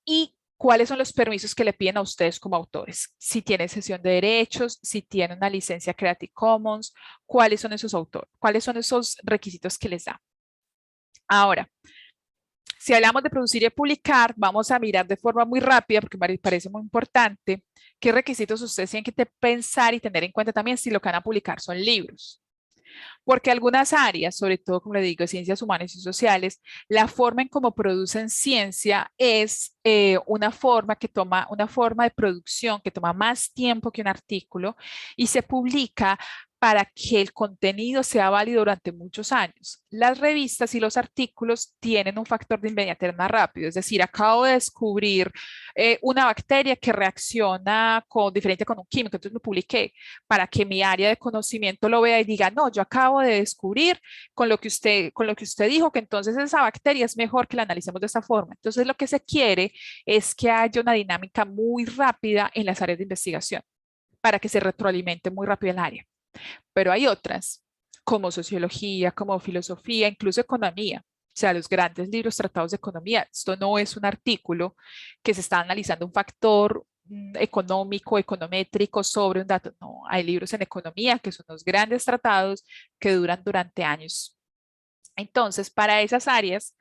y cuáles son los permisos que le piden a ustedes como autores. Si tienen cesión de derechos, si tienen una licencia Creative Commons, cuáles son esos requisitos que les da. Ahora, Si hablamos de producir y publicar, vamos a mirar de forma muy rápida, porque me parece muy importante, qué requisitos ustedes tienen que pensar y tener en cuenta también si lo que van a publicar son libros. Porque algunas áreas, sobre todo, como le digo, de ciencias humanas y sociales, la forma en cómo producen ciencia es una forma de producción que toma más tiempo que un artículo y se publica para que el contenido sea válido durante muchos años. Las revistas y los artículos tienen un factor de inmediatez más rápido, es decir, acabo de descubrir una bacteria que reacciona diferente con un químico, entonces lo publiqué para que mi área de conocimiento lo vea y diga, no, yo acabo de descubrir con lo que usted dijo que entonces esa bacteria es mejor que la analicemos de esta forma. Entonces lo que se quiere es que haya una dinámica muy rápida en las áreas de investigación para que se retroalimente muy rápido el área. Pero hay otras, como sociología, como filosofía, incluso economía. O sea, los grandes libros tratados de economía. Esto no es un artículo que se está analizando un factor económico, econométrico sobre un dato. No, hay libros en economía que son los grandes tratados que duran durante años. Entonces, para esas áreas,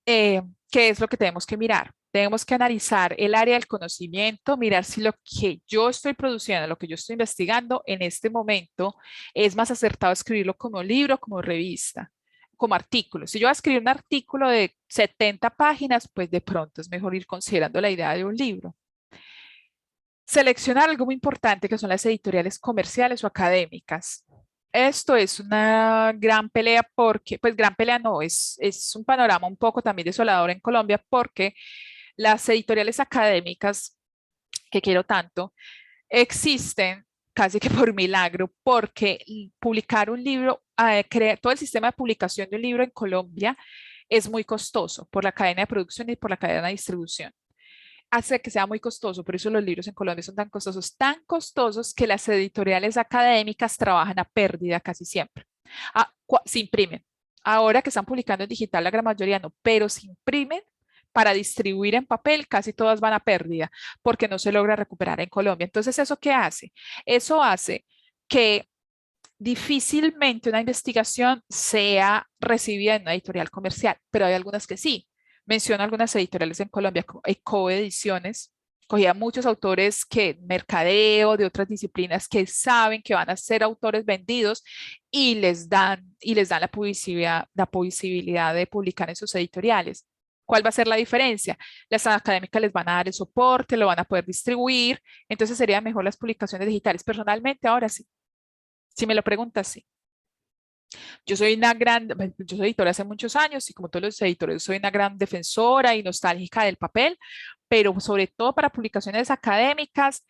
¿qué es lo que tenemos que mirar? Tenemos que analizar el área del conocimiento, mirar si lo que yo estoy produciendo, lo que yo estoy investigando en este momento es más acertado escribirlo como libro, como revista, como artículo. Si yo voy a escribir un artículo de 70 páginas, pues de pronto es mejor ir considerando la idea de un libro. Seleccionar algo muy importante que son las editoriales comerciales o académicas. Esto es una gran pelea porque, pues gran pelea no, es un panorama un poco también desolador en Colombia porque las editoriales académicas, que quiero tanto, existen casi que por milagro porque publicar un libro, crear todo el sistema de publicación de un libro en Colombia es muy costoso por la cadena de producción y por la cadena de distribución. Hace que sea muy costoso, por eso los libros en Colombia son tan costosos que las editoriales académicas trabajan a pérdida casi siempre. Se imprimen. Ahora que están publicando en digital, la gran mayoría no, pero se imprimen para distribuir en papel, casi todas van a pérdida porque no se logra recuperar en Colombia. Entonces, ¿eso qué hace? Eso hace que difícilmente una investigación sea recibida en una editorial comercial, pero hay algunas que sí. Menciono algunas editoriales en Colombia, como Ecoediciones, cogía muchos autores que mercadeo de otras disciplinas que saben que van a ser autores vendidos y les dan la posibilidad de publicar en sus editoriales. ¿Cuál va a ser la diferencia? Las académicas les van a dar el soporte, lo van a poder distribuir, entonces serían mejor las publicaciones digitales. Personalmente, ahora sí, si me lo preguntas, sí. Yo soy editora hace muchos años y como todos los editores soy una gran defensora y nostálgica del papel, pero sobre todo para publicaciones académicas,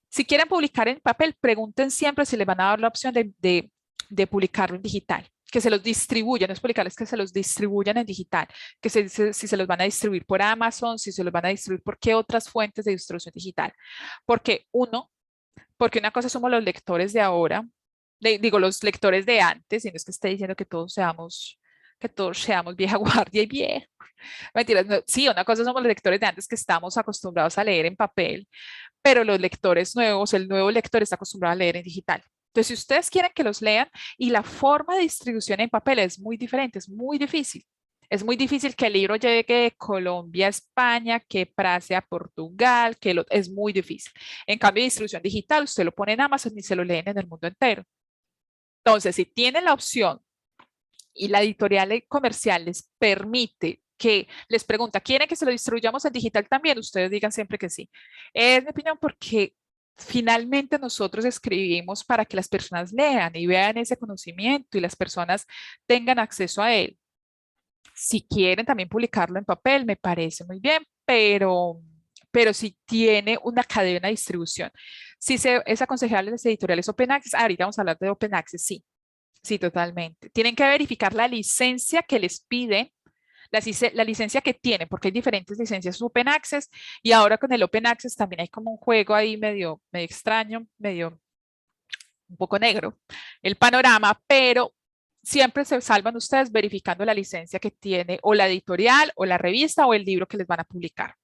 si quieren publicar en papel, pregunten siempre si les van a dar la opción de publicarlo en digital, que se los distribuyan, no es publicarles, que se los distribuyan en digital, si se los van a distribuir por Amazon, si se los van a distribuir por qué otras fuentes de distribución digital. Porque porque una cosa somos los lectores de ahora, digo, los lectores de antes, y no es que esté diciendo que todos seamos vieja guardia y vieja. Mentiras, no, sí, una cosa somos los lectores de antes que estamos acostumbrados a leer en papel, pero los lectores nuevos, el nuevo lector está acostumbrado a leer en digital. Entonces, si ustedes quieren que los lean y la forma de distribución en papel es muy diferente, es muy difícil. Es muy difícil que el libro llegue de Colombia a España, que pase a Portugal, es muy difícil. En cambio, distribución digital, usted lo pone en Amazon y se lo leen en el mundo entero. Entonces, si tienen la opción y la editorial comercial les permite que les pregunta, ¿quieren que se lo distribuyamos en digital también? Ustedes digan siempre que sí. Es mi opinión porque finalmente nosotros escribimos para que las personas lean y vean ese conocimiento y las personas tengan acceso a él. Si quieren también publicarlo en papel, me parece muy bien, pero si tiene una cadena de distribución. Si es aconsejable las editoriales Open Access, ahorita vamos a hablar de Open Access, sí, sí, totalmente. Tienen que verificar la licencia que les piden, la licencia que tienen, porque hay diferentes licencias Open Access y ahora con el Open Access también hay como un juego ahí medio extraño, medio un poco negro, el panorama, pero siempre se salvan ustedes verificando la licencia que tiene o la editorial o la revista o el libro que les van a publicar.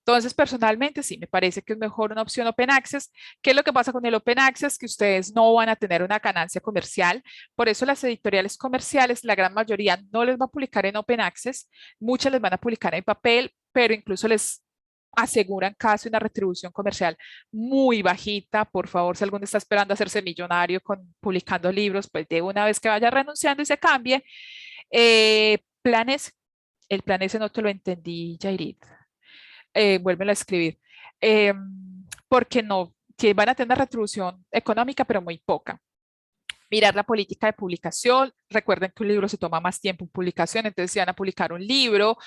Entonces, personalmente, sí, me parece que es mejor una opción Open Access. ¿Qué es lo que pasa con el Open Access? Que ustedes no van a tener una ganancia comercial. Por eso las editoriales comerciales, la gran mayoría no les va a publicar en Open Access. Muchas les van a publicar en papel, pero incluso les aseguran casi una retribución comercial muy bajita. Por favor, si alguno está esperando hacerse millonario publicando libros, pues de una vez que vaya renunciando y se cambie. Planes, el plan ese no te lo entendí, Jairit. Vuelven a escribir. Eh, Porque no, que van a tener una retribución económica, pero muy poca. Mirar la política de publicación. Recuerden que un libro se toma más tiempo en publicación, entonces si van a publicar un libro,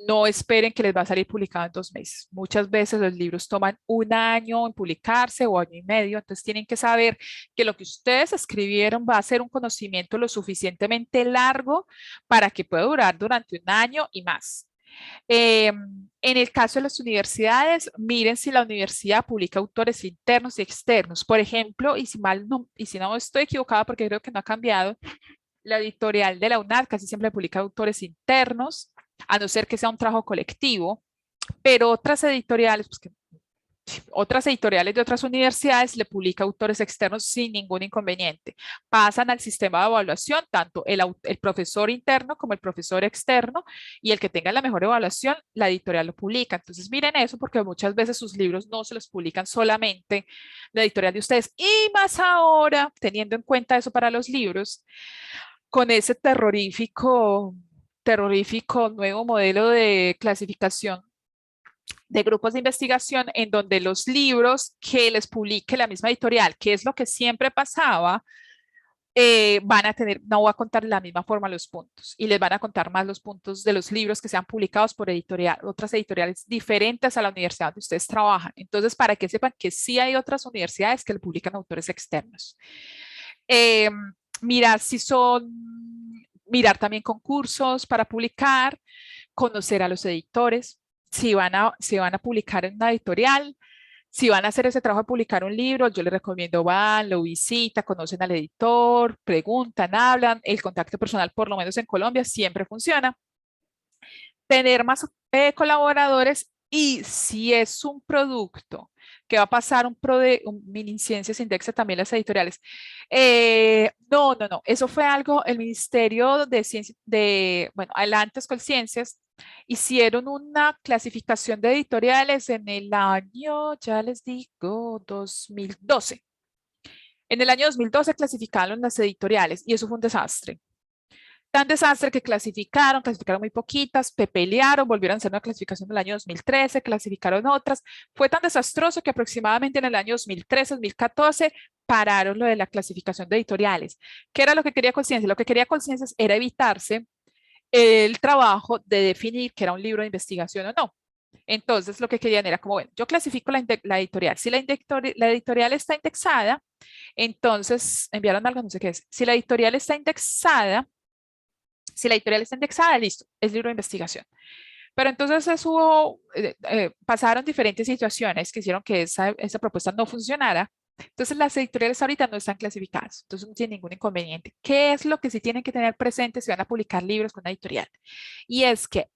no esperen que les va a salir publicado en 2 meses. Muchas veces los libros toman un año en publicarse o año y medio, entonces tienen que saber que lo que ustedes escribieron va a ser un conocimiento lo suficientemente largo para que pueda durar durante un año y más. En el caso de las universidades, miren si la universidad publica autores internos y externos. Por ejemplo, y si no estoy equivocada porque creo que no ha cambiado, la editorial de la UNAD casi siempre publica autores internos, a no ser que sea un trabajo colectivo, pero otras editoriales de otras universidades le publica autores externos sin ningún inconveniente. Pasan al sistema de evaluación, tanto el profesor interno como el profesor externo, y el que tenga la mejor evaluación, la editorial lo publica. Entonces miren eso, porque muchas veces sus libros no se los publican solamente la editorial de ustedes. Y más ahora, teniendo en cuenta eso para los libros, con ese terrorífico nuevo modelo de clasificación de grupos de investigación en donde los libros que les publique la misma editorial, que es lo que siempre pasaba, van a tener, no va a contar de la misma forma los puntos y les van a contar más los puntos de los libros que sean publicados por otras editoriales diferentes a la universidad donde ustedes trabajan. Entonces, para que sepan que sí hay otras universidades que le publican autores externos. Eh, mirar si son, mirar también concursos para publicar, conocer a los editores, si van a publicar en una editorial, si van a hacer ese trabajo de publicar un libro, yo les recomiendo van, lo visitan, conocen al editor, preguntan, hablan, el contacto personal, por lo menos en Colombia, siempre funciona. Tener más colaboradores y si es un producto que va a pasar un mini ciencias indexa también las editoriales. No, eso fue algo, el Ministerio de Ciencias, bueno, antes con Ciencias, hicieron una clasificación de editoriales en el año, ya les digo, 2012. En el año 2012 clasificaron las editoriales y eso fue un desastre. Tan desastre que clasificaron muy poquitas, pelearon, volvieron a hacer una clasificación del año 2013, clasificaron otras. Fue tan desastroso que aproximadamente en el año 2013-2014 pararon lo de la clasificación de editoriales. ¿Qué era lo que quería Conciencia? Lo que quería Conciencia era evitarse el trabajo de definir que era un libro de investigación o no. Entonces, lo que querían era como, bueno, yo clasifico la editorial. Si la editorial está indexada, entonces enviaron algo, no sé qué es. Si la editorial está indexada, listo, es libro de investigación. Pero entonces pasaron diferentes situaciones que hicieron que esa propuesta no funcionara. Entonces las editoriales ahorita no están clasificadas, entonces no tienen ningún inconveniente. ¿Qué es lo que sí tienen que tener presente si van a publicar libros con una editorial? Y es que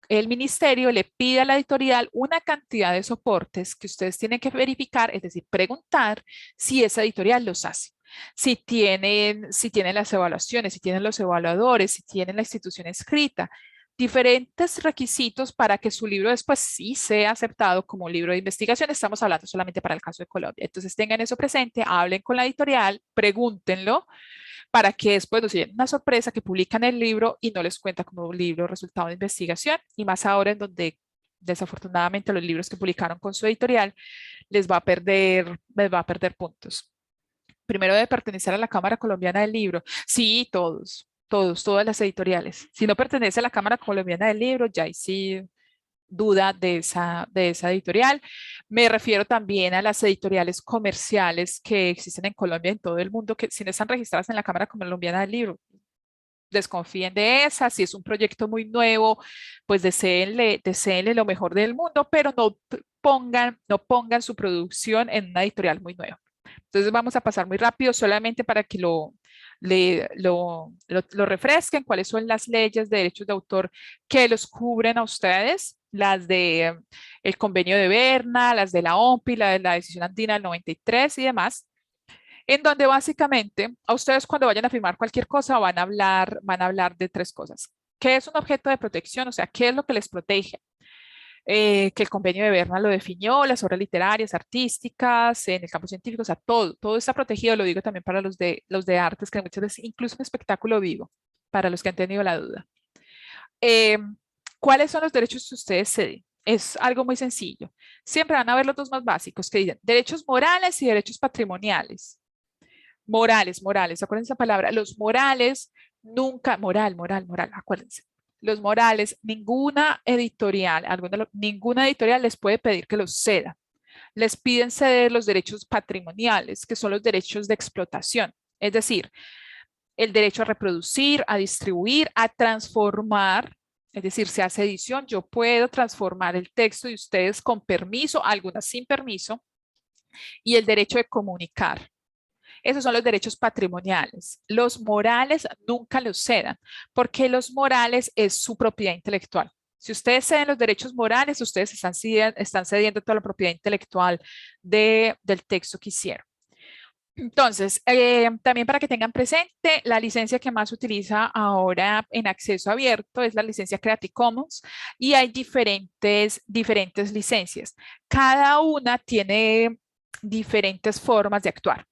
el ministerio le pide a la editorial una cantidad de soportes que ustedes tienen que verificar, es decir, preguntar si esa editorial los hace. Si tienen las evaluaciones, si tienen los evaluadores, si tienen la institución escrita, diferentes requisitos para que su libro después sí sea aceptado como un libro de investigación. Estamos hablando solamente para el caso de Colombia. Entonces tengan eso presente, hablen con la editorial, pregúntenlo para que después nos lleven una sorpresa que publican el libro y no les cuenta como un libro resultado de investigación. Y más ahora en donde desafortunadamente los libros que publicaron con su editorial les va a perder puntos. Primero debe pertenecer a la Cámara Colombiana del Libro. Sí, todas las editoriales. Si no pertenece a la Cámara Colombiana del Libro, ya hay sí duda de esa editorial. Me refiero también a las editoriales comerciales que existen en Colombia y en todo el mundo, que si no están registradas en la Cámara Colombiana del Libro, desconfíen de esa. Si es un proyecto muy nuevo, pues deseenle lo mejor del mundo, pero no pongan su producción en una editorial muy nueva. Entonces vamos a pasar muy rápido solamente para que lo refresquen, cuáles son las leyes de derechos de autor que los cubren a ustedes las de el convenio de Berna, las de la OMPI, la de la decisión andina del 93 y demás, en donde básicamente a ustedes cuando vayan a firmar cualquier cosa van a hablar de tres cosas. ¿Qué es un objeto de protección? O sea, ¿qué es lo que les protege? Que el convenio de Berna lo definió, las obras literarias, artísticas, en el campo científico, o sea, todo está protegido, lo digo también para los de artes, que muchas veces, incluso en espectáculo vivo, para los que han tenido la duda. Eh, ¿Cuáles son los derechos que ustedes ceden? Es algo muy sencillo. Siempre van a ver los dos más básicos que dicen derechos morales y derechos patrimoniales. Morales, acuérdense esa palabra. Los morales, nunca, moral, acuérdense. Los morales, ninguna editorial, ninguna editorial les puede pedir que los ceda. Les piden ceder los derechos patrimoniales, que son los derechos de explotación. Es decir, el derecho a reproducir, a distribuir, a transformar. Es decir, se hace edición, yo puedo transformar el texto de ustedes con permiso, algunas sin permiso, y el derecho de comunicar. Esos son los derechos patrimoniales. Los morales nunca los cedan, porque los morales es su propiedad intelectual. Si ustedes ceden los derechos morales, ustedes están cediendo toda la propiedad intelectual del texto que hicieron. Entonces, también para que tengan presente, la licencia que más se utiliza ahora en acceso abierto es la licencia Creative Commons y hay diferentes licencias. Cada una tiene diferentes formas de actuar.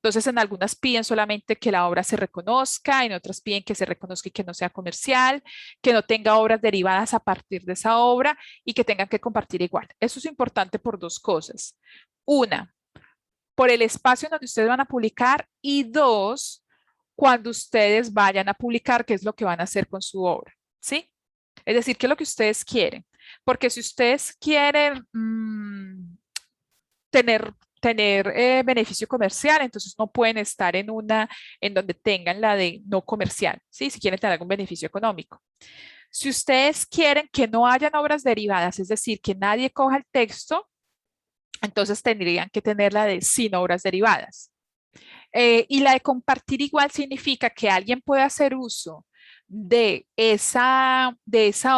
Entonces, en algunas piden solamente que la obra se reconozca, en otras piden que se reconozca y que no sea comercial, que no tenga obras derivadas a partir de esa obra y que tengan que compartir igual. Eso es importante por dos cosas. Una, por el espacio en donde ustedes van a publicar y dos, cuando ustedes vayan a publicar, qué es lo que van a hacer con su obra, ¿sí? Es decir, qué es lo que ustedes quieren. Porque si ustedes quieren tener beneficio comercial, entonces no pueden estar en una en donde tengan la de no comercial, ¿sí? Si quieren tener algún beneficio económico. Si ustedes quieren que no hayan obras derivadas, es decir, que nadie coja el texto, entonces tendrían que tener la de sin obras derivadas. Y la de compartir igual significa que alguien puede hacer uso de esa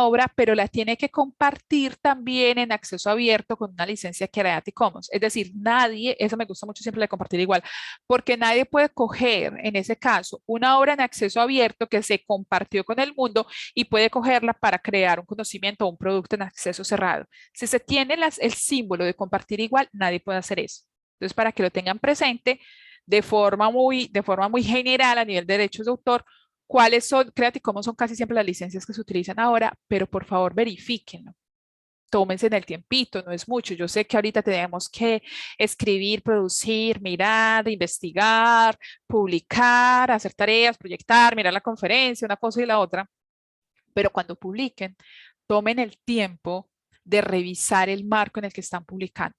obra, pero la tiene que compartir también en acceso abierto con una licencia Creative Commons. Es decir, nadie, eso me gusta mucho siempre de compartir igual, porque nadie puede coger en ese caso una obra en acceso abierto que se compartió con el mundo y puede cogerla para crear un conocimiento o un producto en acceso cerrado. Si se tiene el símbolo de compartir igual, nadie puede hacer eso. Entonces, para que lo tengan presente, de forma muy general a nivel de derechos de autor, cuáles son, Creative Commons son casi siempre las licencias que se utilizan ahora, pero por favor verifíquenlo. Tómense en el tiempito, no es mucho. Yo sé que ahorita tenemos que escribir, producir, mirar, investigar, publicar, hacer tareas, proyectar, mirar la conferencia, una cosa y la otra, pero cuando publiquen, tomen el tiempo de revisar el marco en el que están publicando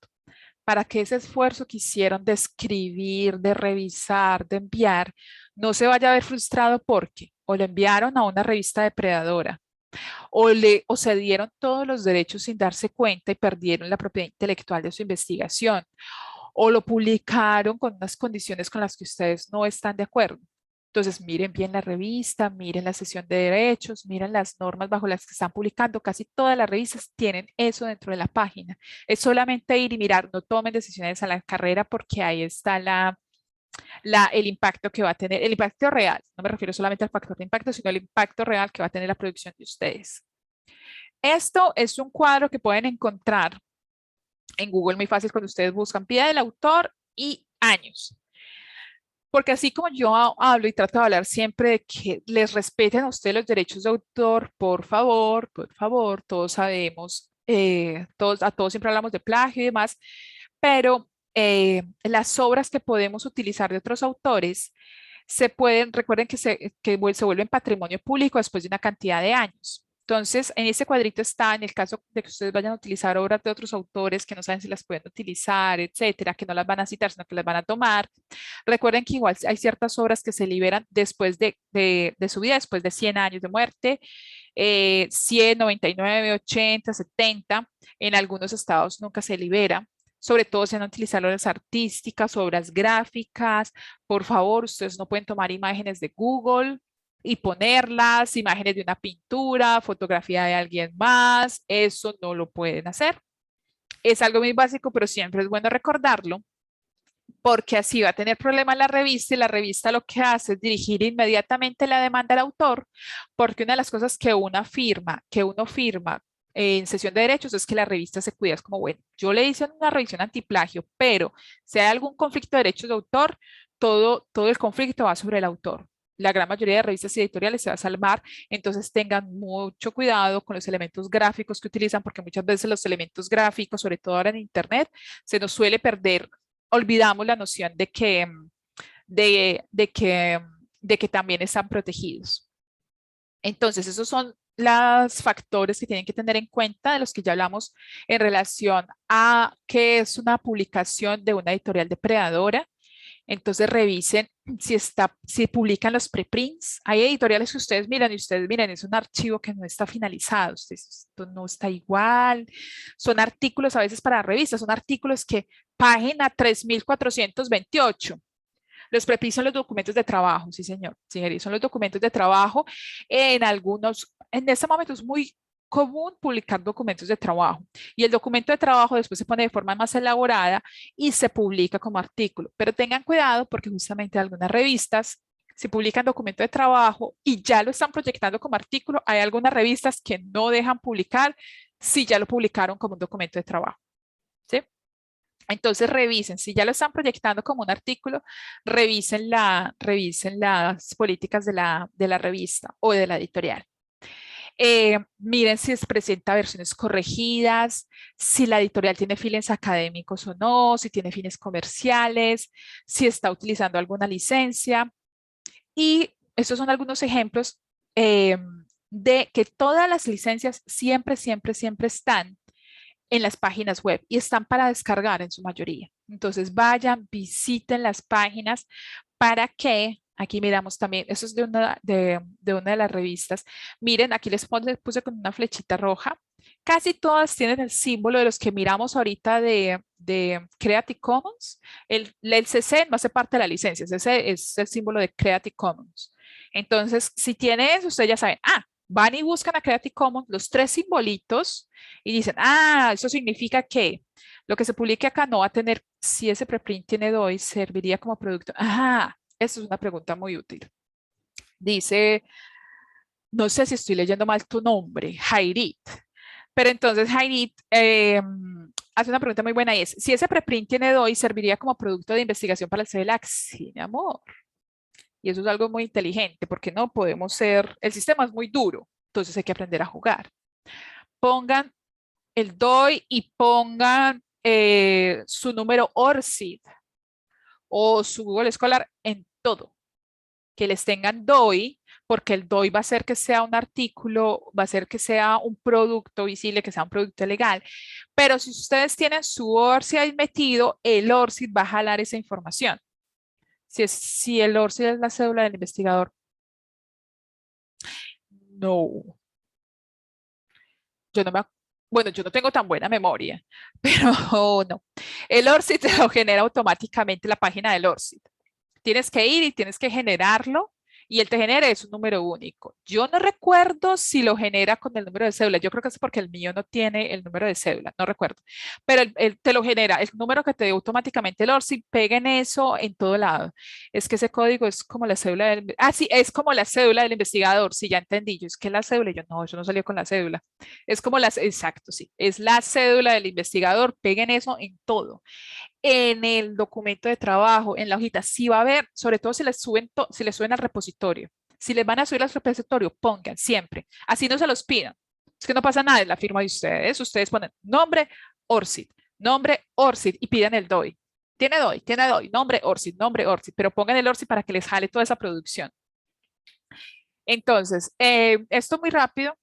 para que ese esfuerzo que hicieron de escribir, de revisar, de enviar, no se vaya a ver frustrado porque o lo enviaron a una revista depredadora o se dieron todos los derechos sin darse cuenta y perdieron la propiedad intelectual de su investigación o lo publicaron con unas condiciones con las que ustedes no están de acuerdo. Entonces, miren bien la revista, miren la sesión de derechos, miren las normas bajo las que están publicando. Casi todas las revistas tienen eso dentro de la página. Es solamente ir y mirar, no tomen decisiones a la carrera porque ahí está el impacto que va a tener, el impacto real. No me refiero solamente al factor de impacto, sino el impacto real que va a tener la producción de ustedes. Esto es un cuadro que pueden encontrar en Google muy fácil cuando ustedes buscan vida del autor y años. Porque así como yo hablo y trato de hablar siempre de que les respeten a ustedes los derechos de autor, por favor, todos sabemos, a todos siempre hablamos de plagio y demás, pero las obras que podemos utilizar de otros autores recuerden que se vuelven patrimonio público después de una cantidad de años. Entonces, en ese cuadrito está, en el caso de que ustedes vayan a utilizar obras de otros autores que no saben si las pueden utilizar, etcétera, que no las van a citar, sino que las van a tomar. Recuerden que igual hay ciertas obras que se liberan después de su vida, después de 100 años de muerte, 100, 99, 80, 70. En algunos estados nunca se libera. Sobre todo si van a utilizar obras artísticas, obras gráficas. Por favor, ustedes no pueden tomar imágenes de Google. y ponerlas, imágenes de una pintura, fotografía de alguien más, eso no lo pueden hacer. Es algo muy básico, pero siempre es bueno recordarlo, porque así va a tener problema la revista y la revista lo que hace es dirigir inmediatamente la demanda al autor, porque una de las cosas que uno firma en sesión de derechos es que la revista se cuida, es como, bueno, yo le hice una revisión antiplagio, pero si hay algún conflicto de derechos de autor, todo el conflicto va sobre el autor. La gran mayoría de revistas y editoriales se va a salvar, entonces tengan mucho cuidado con los elementos gráficos que utilizan, porque muchas veces los elementos gráficos, sobre todo ahora en Internet, se nos suele perder, olvidamos la noción de, de que, de que también están protegidos. Entonces, esos son los factores que tienen que tener en cuenta de los que ya hablamos en relación a qué es una publicación de una editorial depredadora. Entonces revisen si publican los preprints. Hay editoriales que ustedes miran y ustedes miran, es un archivo que no está finalizado, esto no está igual. Son artículos a veces para revistas, son artículos que página 3428. Los preprints son los documentos de trabajo, sí señor, sí, son los documentos de trabajo. En este momento es muy común publicar documentos de trabajo y el documento de trabajo después se pone de forma más elaborada y se publica como artículo, pero tengan cuidado porque justamente algunas revistas si publican documento de trabajo y ya lo están proyectando como artículo, hay algunas revistas que no dejan publicar si ya lo publicaron como un documento de trabajo, ¿sí? Entonces revisen, si ya lo están proyectando como un artículo, revisen las políticas de la revista o de la editorial. Miren si presenta versiones corregidas, si la editorial tiene fines académicos o no, si tiene fines comerciales, si está utilizando alguna licencia. Y estos son algunos ejemplos de que todas las licencias siempre, siempre, siempre están en las páginas web y están para descargar en su mayoría. Entonces vayan, visiten las páginas para que, aquí miramos también, eso es de una de las revistas. Miren, aquí puse con una flechita roja. Casi todas tienen el símbolo de los que miramos ahorita de Creative Commons. El CC no hace parte de la licencia, ese es el símbolo de Creative Commons. Entonces, si tiene eso, ustedes ya saben, van y buscan a Creative Commons los tres simbolitos y dicen, eso significa que lo que se publique acá no va a tener, si ese preprint tiene DOI, serviría como producto. Esa es una pregunta muy útil. Dice, no sé si estoy leyendo mal tu nombre, Jairit. Pero entonces Jairit hace una pregunta muy buena y es, si ese preprint tiene DOI, ¿serviría como producto de investigación para el CELAC? Sí, mi amor. Y eso es algo muy inteligente porque no podemos el sistema es muy duro, entonces hay que aprender a jugar. Pongan el DOI y pongan su número ORCID o su Google Scholar en todo. Que les tengan DOI, porque el DOI va a hacer que sea un artículo, va a hacer que sea un producto visible, que sea un producto legal. Pero si ustedes tienen su ORCID metido, el ORCID va a jalar esa información. Si el ORCID es la cédula del investigador. No. Bueno, yo no tengo tan buena memoria, pero no. El ORCID te lo genera automáticamente la página del ORCID. Tienes que ir y tienes que generarlo y él te genera es un número único. Yo no recuerdo si lo genera con el número de cédula. Yo creo que es porque el mío no tiene el número de cédula, no recuerdo. Pero él te lo genera, el número que te dio automáticamente el ORCID, peguen eso en todo lado. Es que ese código es como la cédula del... sí, es como la cédula del investigador. Sí, ya entendí. Yo es que la cédula, yo no, eso no salió con la cédula. Es como exacto, sí. Es la cédula del investigador, peguen eso en todo. En el documento de trabajo, en la hojita, sí va a haber, sobre todo si les suben al repositorio. Si les van a subir al repositorio, pongan siempre. Así no se los pidan. Es que no pasa nada, es la firma de ustedes. Ustedes ponen nombre ORCID y pidan el DOI. Tiene DOI, nombre ORCID, pero pongan el ORCID para que les jale toda esa producción. Entonces, esto muy rápido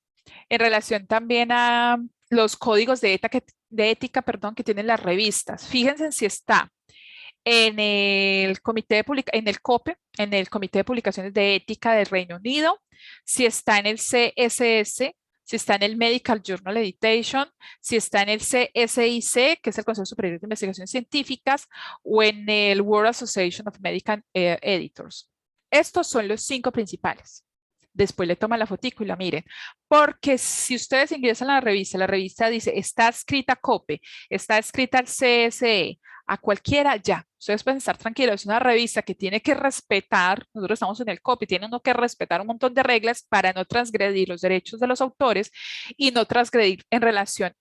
en relación también a los códigos de ética, que tienen las revistas. Fíjense si está en el en el COPE, en el Comité de Publicaciones de Ética del Reino Unido, si está en el CSS, si está en el Medical Journal Editation, si está en el CSIC, que es el Consejo Superior de Investigaciones Científicas, o en el World Association of Medical Editors. Estos son los 5 principales. después le toman la fotico y la miren. Porque si ustedes ingresan a la revista dice, está escrita COPE, está escrita al CSE, a cualquiera, ya. Ustedes pueden estar tranquilos, es una revista que tiene que respetar, nosotros estamos en el COPE, tiene uno que respetar un montón de reglas para no transgredir los derechos de los autores y no transgredir en relación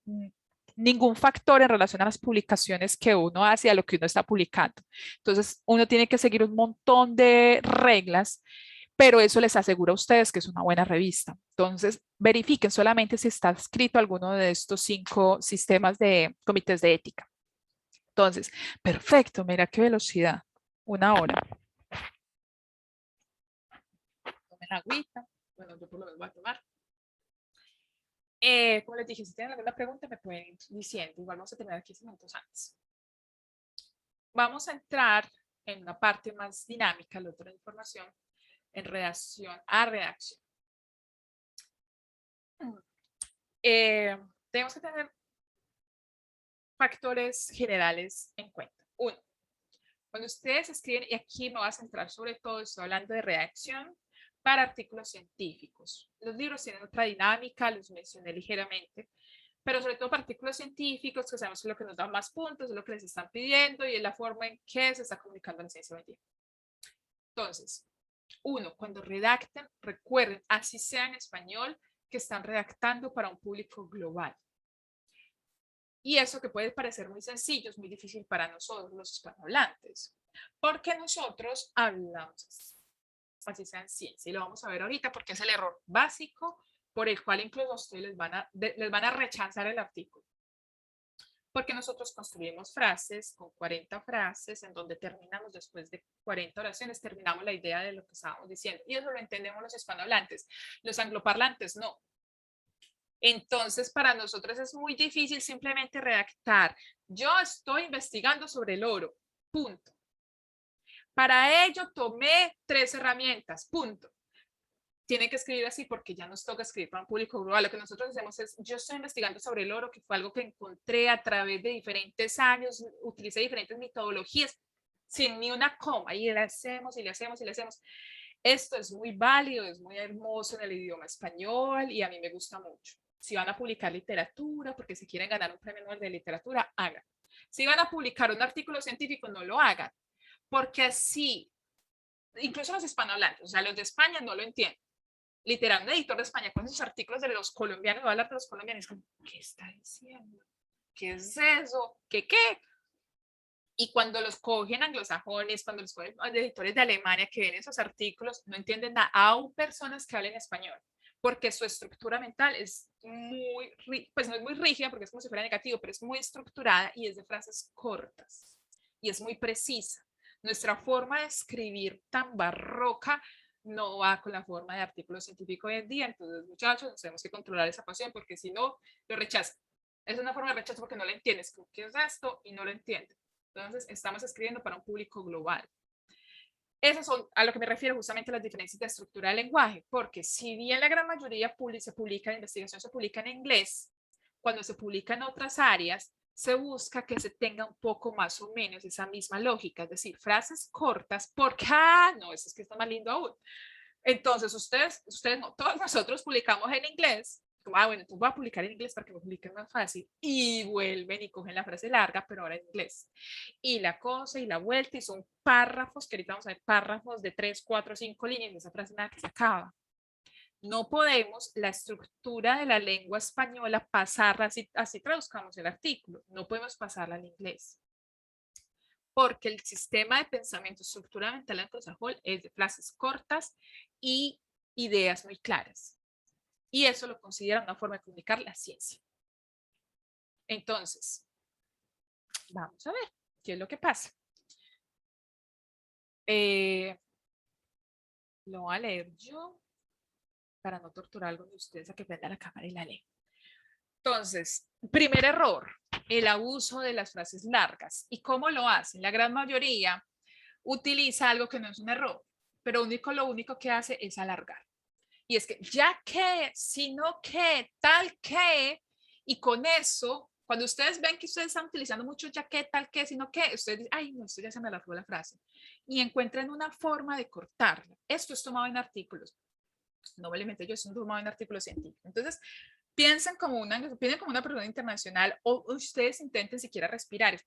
ningún factor en relación a las publicaciones que uno hace, a lo que uno está publicando. Entonces, uno tiene que seguir un montón de reglas, pero eso les asegura a ustedes que es una buena revista. Entonces, verifiquen solamente si está escrito alguno de estos 5 sistemas de comités de ética. Entonces, perfecto, mira qué velocidad. 1 hora. Tomen agüita. Bueno, yo por lo menos voy a tomar. Como les dije, si tienen alguna pregunta me pueden ir diciendo. Igual vamos a terminar 15 minutos antes. Vamos a entrar en una parte más dinámica, la otra información, en relación a redacción. Tenemos que tener factores generales en cuenta. 1. Cuando ustedes escriben, y aquí me voy a centrar sobre todo, estoy hablando de redacción para artículos científicos. Los libros tienen otra dinámica, los mencioné ligeramente, pero sobre todo para artículos científicos, que sabemos que es lo que nos da más puntos, es lo que les están pidiendo y es la forma en que se está comunicando la ciencia hoy en día. Entonces, 1, cuando redacten, recuerden, así sea en español, que están redactando para un público global. Y eso que puede parecer muy sencillo, es muy difícil para nosotros los hispanohablantes, porque nosotros hablamos así sea en ciencia, y lo vamos a ver ahorita porque es el error básico por el cual incluso a ustedes les van a rechazar el artículo. Porque nosotros construimos frases con 40 frases en donde terminamos después de 40 oraciones, terminamos la idea de lo que estábamos diciendo. Y eso lo entendemos los hispanohablantes. Los angloparlantes no. Entonces, para nosotros es muy difícil simplemente redactar. Yo estoy investigando sobre el oro. Punto. Para ello tomé 3 herramientas. Punto. Tienen que escribir así porque ya nos toca escribir para un público global. Lo que nosotros hacemos es, yo estoy investigando sobre el oro, que fue algo que encontré a través de diferentes años, utilicé diferentes metodologías, sin ni una coma, y le hacemos, y le hacemos, y le hacemos. Esto es muy válido, es muy hermoso en el idioma español, y a mí me gusta mucho. Si van a publicar literatura, porque si quieren ganar un premio Nobel de literatura, hagan. Si van a publicar un artículo científico, no lo hagan, porque así, incluso los hispanohablantes, o sea, los de España no lo entienden. Literal, un editor de España con esos artículos de los colombianos, va a hablar de los colombianos, como, ¿qué está diciendo? ¿Qué es eso? ¿Qué qué? Y cuando los cogen anglosajones, cuando los cogen editores de Alemania que ven esos artículos, no entienden nada, aún personas que hablen español, porque su estructura mental es muy, pues no es muy rígida, porque es como si fuera negativo, pero es muy estructurada y es de frases cortas y es muy precisa. Nuestra forma de escribir tan barroca no va con la forma de artículo científico hoy en día. Entonces, muchachos, tenemos que controlar esa pasión porque si no, lo rechazan. Es una forma de rechazo porque no lo entiendes. ¿Qué es esto? Y no lo entienden. Entonces, estamos escribiendo para un público global. Esas son a lo que me refiero justamente las diferencias de estructura del lenguaje, porque si bien la gran mayoría se publica, la investigación se publica en inglés, cuando se publica en otras áreas, se busca que se tenga un poco más o menos esa misma lógica, es decir, frases cortas, porque, no, eso es que está más lindo aún. Entonces, ustedes no, todos nosotros publicamos en inglés, como, bueno, tú vas a publicar en inglés para que me publiquen más fácil, y vuelven y cogen la frase larga, pero ahora en inglés. Y la cosa y la vuelta, y son párrafos, que ahorita vamos a ver párrafos de 3, 4, 5 líneas, y esa frase nada que se acaba. No podemos la estructura de la lengua española pasarla, así traduzcamos el artículo, no podemos pasarla al inglés. Porque el sistema de pensamiento, estructura mental anglosajón es de frases cortas y ideas muy claras. Y eso lo considera una forma de comunicar la ciencia. Entonces, vamos a ver qué es lo que pasa. Lo voy a leer yo para no torturar a alguno de ustedes a que prenda la cámara y la lea. Entonces, primer error, el abuso de las frases largas. ¿Y cómo lo hacen? La gran mayoría utiliza algo que no es un error, pero lo único que hace es alargar. Y es que ya que, sino que, tal que, y con eso, cuando ustedes ven que ustedes están utilizando mucho ya que, tal que, sino que, ustedes dicen, ay, no, esto ya se me alargó la frase. Y encuentran una forma de cortarla. Esto es tomado en artículos. No me lo inventé yo, es un tomado en artículo científico. Entonces, piensen como una persona internacional o ustedes intenten siquiera respirar.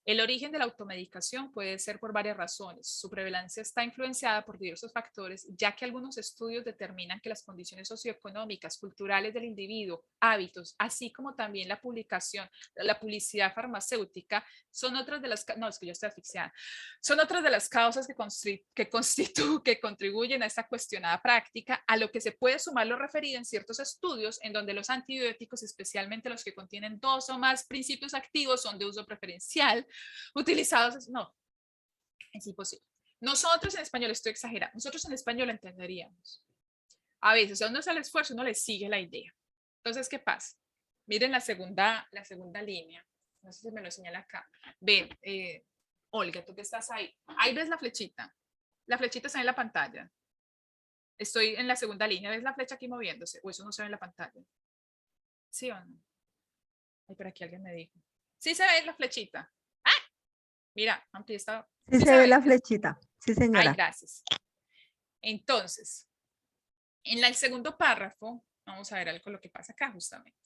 El origen de la automedicación puede ser por varias razones. Su prevalencia está influenciada por diversos factores, ya que algunos estudios determinan que las condiciones socioeconómicas, culturales del individuo, hábitos, así como también la publicidad farmacéutica, son otras de las, no, es que yo estoy asfixiada, son otras de las causas que contribuyen a esta cuestionada práctica, a lo que se puede sumar lo referido en ciertos estudios en donde los antibióticos, especialmente los que contienen 2 o más principios activos, son de uso preferencial, utilizados, no, es imposible. Nosotros en español, estoy exagerando, nosotros en español entenderíamos. A veces, cuando uno hace el esfuerzo, uno le sigue la idea. Entonces, ¿qué pasa? Miren la segunda línea. No sé si me lo señala acá. Ven, Olga, tú que estás ahí. Ahí ves la flechita. La flechita está en la pantalla. Estoy en la segunda línea. ¿Ves la flecha aquí moviéndose? ¿O eso no se ve en la pantalla? ¿Sí o no? Ay, por aquí alguien me dijo. Sí se ve la flechita. ¡Ah! Mira, aunque está. Sí se ve la flechita. Sí, Ay, señora. gracias. Entonces, en el segundo párrafo, vamos a ver algo lo que pasa acá justamente.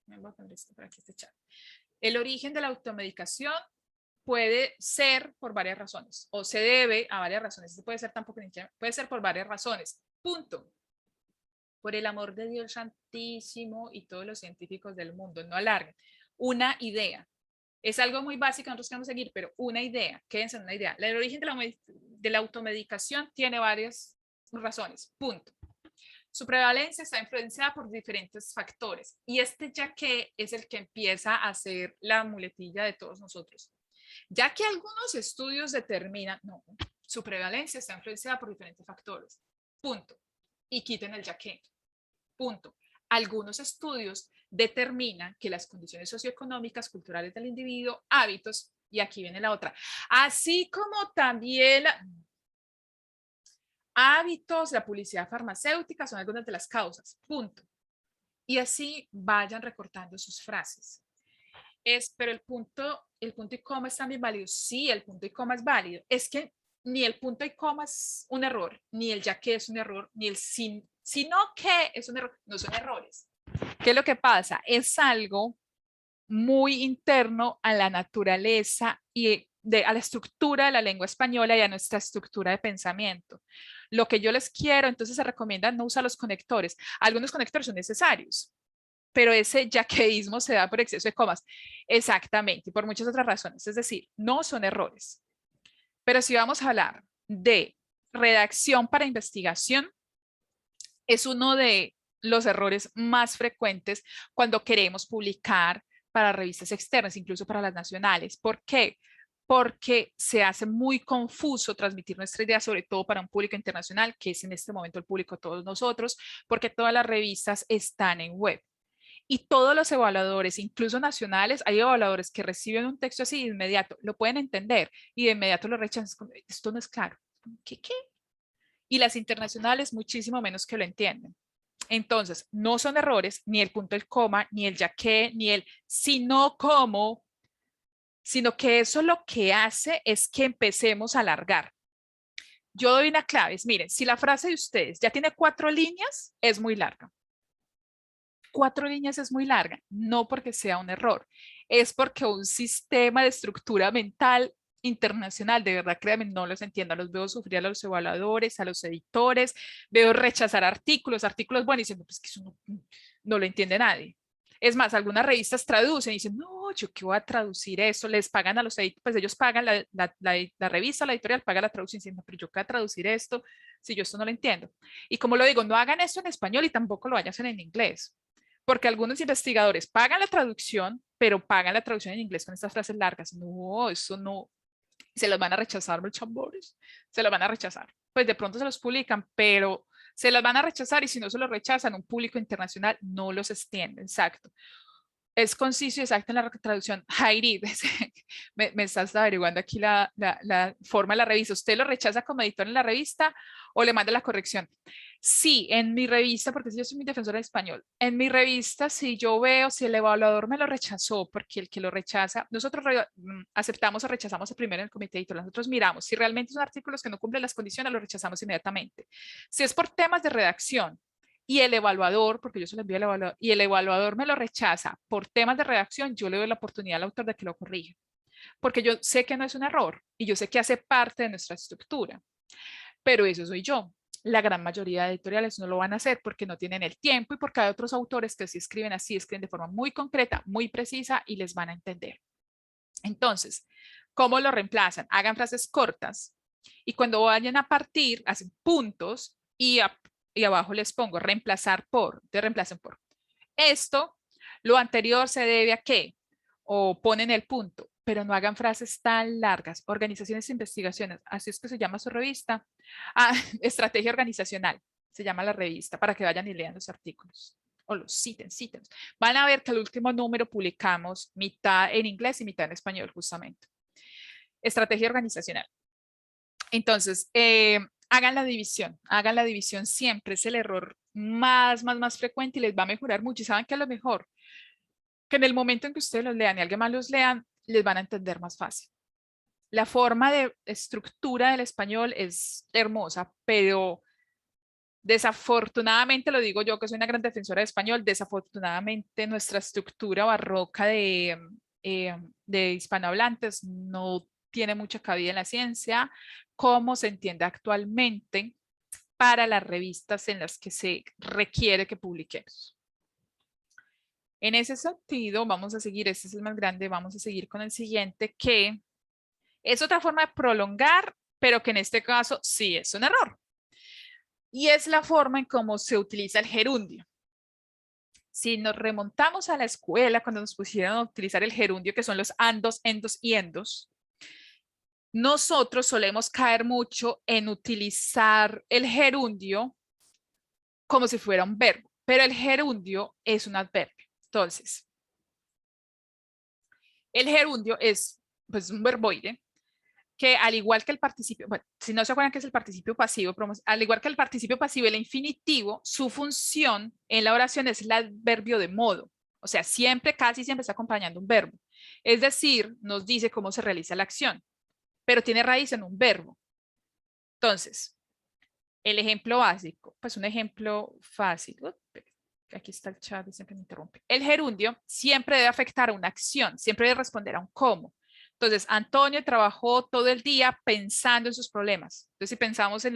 Me voy a poner esto para que esté chat. El origen de la automedicación puede ser por varias razones o se debe a varias razones. Esto puede ser tampoco, puede ser por varias razones. Punto. Por el amor de Dios santísimo y todos los científicos del mundo, no alarguen. Una idea. Es algo muy básico, nosotros queremos seguir, pero una idea, quédense en una idea. El origen de la automedicación tiene varias razones. Punto. Su prevalencia está influenciada por diferentes factores y este ya que es el que empieza a ser la muletilla de todos nosotros. Ya que algunos estudios determinan, no, su prevalencia está influenciada por diferentes factores. Punto. Y quiten el ya que. Punto. Algunos estudios determinan que las condiciones socioeconómicas, culturales del individuo, hábitos, y aquí viene la otra, así como también hábitos, la publicidad farmacéutica son algunas de las causas, punto. Y así vayan recortando sus frases. Pero el punto y coma es también válido. Sí, el punto y coma es válido. Es que ni el punto y coma es un error, ni el ya que es un error, ni el sino que es un error. No son errores. ¿Qué es lo que pasa? Es algo muy interno a la naturaleza y a la estructura de la lengua española y a nuestra estructura de pensamiento. Lo que yo les quiero, entonces se recomienda no usar los conectores. Algunos conectores son necesarios, pero ese yaqueísmo se da por exceso de comas. Exactamente, y por muchas otras razones. Es decir, no son errores. Pero si vamos a hablar de redacción para investigación, es uno de los errores más frecuentes cuando queremos publicar para revistas externas, incluso para las nacionales. ¿Por qué? Porque se hace muy confuso transmitir nuestra idea, sobre todo para un público internacional, que es en este momento el público de todos nosotros, porque todas las revistas están en web. Y todos los evaluadores, incluso nacionales, hay evaluadores que reciben un texto así de inmediato, lo pueden entender y de inmediato lo rechazan. Esto no es claro. ¿Qué? Y las internacionales muchísimo menos que lo entienden. Entonces, no son errores ni el punto, el coma, ni el ya que, ni el sino como, sino que eso lo que hace es que empecemos a alargar. Yo doy una clave, miren, si la frase de ustedes ya tiene 4 líneas, es muy larga. 4 líneas es muy larga, no porque sea un error, es porque un sistema de estructura mental internacional, de verdad, créanme, no los entiendo, los veo sufrir a los evaluadores, a los editores, veo rechazar artículos buenos, diciendo, pues que eso no lo entiende nadie. Es más, algunas revistas traducen y dicen, no, yo qué voy a traducir eso, les pagan a los editores, pues ellos pagan la revista, la editorial paga la traducción, diciendo, pero yo qué voy a traducir esto, si yo esto no lo entiendo. Y como lo digo, no hagan esto en español y tampoco lo vayan a hacer en inglés, porque algunos investigadores pagan la traducción, pero pagan la traducción en inglés con estas frases largas. No, eso no, se los van a rechazar, los chambores, se los van a rechazar. Pues de pronto se los publican, pero se los van a rechazar y si no se los rechazan, un público internacional no los extiende, exacto. Es conciso y exacto en la traducción. Jairi, me estás averiguando aquí la forma de la revista. ¿Usted lo rechaza como editor en la revista o le manda la corrección? Sí, en mi revista, porque yo soy mi defensora de español, en mi revista, si yo veo, si el evaluador me lo rechazó, porque el que lo rechaza, nosotros aceptamos o rechazamos primero en el comité editorial, nosotros miramos si realmente son artículos que no cumplen las condiciones, los rechazamos inmediatamente. Si es por temas de redacción y el evaluador, porque yo se lo envío al evaluador, y el evaluador me lo rechaza por temas de redacción, yo le doy la oportunidad al autor de que lo corrija, porque yo sé que no es un error y yo sé que hace parte de nuestra estructura, pero eso soy yo. La gran mayoría de editoriales no lo van a hacer porque no tienen el tiempo y porque hay otros autores que sí escriben así, escriben de forma muy concreta, muy precisa y les van a entender. Entonces, ¿cómo lo reemplazan? Hagan frases cortas y cuando vayan a partir, hacen puntos y abajo les pongo reemplazar por, te reemplacen por. Esto, lo anterior se debe a qué, o ponen el punto, pero no hagan frases tan largas. Organizaciones e investigaciones, así es que se llama su revista. Ah, estrategia organizacional, se llama la revista, para que vayan y lean los artículos. O los citen. Van a ver que el último número publicamos mitad en inglés y mitad en español, justamente. Estrategia organizacional. Entonces, hagan la división siempre, es el error más frecuente y les va a mejorar mucho. Y saben que a lo mejor, que en el momento en que ustedes los lean y alguien más los lean, les van a entender más fácil. La forma de estructura del español es hermosa, pero desafortunadamente, lo digo yo que soy una gran defensora de español, desafortunadamente nuestra estructura barroca de hispanohablantes no tiene mucha cabida en la ciencia, como se entiende actualmente para las revistas en las que se requiere que publiquemos. En ese sentido, vamos a seguir, este es el más grande, vamos a seguir con el siguiente, que es otra forma de prolongar, pero que en este caso sí es un error. Y es la forma en cómo se utiliza el gerundio. Si nos remontamos a la escuela, cuando nos pusieron a utilizar el gerundio, que son los andos, endos y endos, nosotros solemos caer mucho en utilizar el gerundio como si fuera un verbo, pero el gerundio es un adverbio. Entonces, el gerundio es pues, un verboide que al igual que el participio, bueno, si no se acuerdan que es el participio pasivo, al igual que el participio pasivo y el infinitivo, su función en la oración es el adverbio de modo. O sea, siempre, casi siempre está acompañando un verbo. Es decir, nos dice cómo se realiza la acción, pero tiene raíz en un verbo. Entonces, el ejemplo básico, pues un ejemplo fácil. Aquí está el chat, dicen que me interrumpe. El gerundio siempre debe afectar a una acción, siempre debe responder a un cómo. Entonces, Antonio trabajó todo el día pensando en sus problemas. Entonces, si pensamos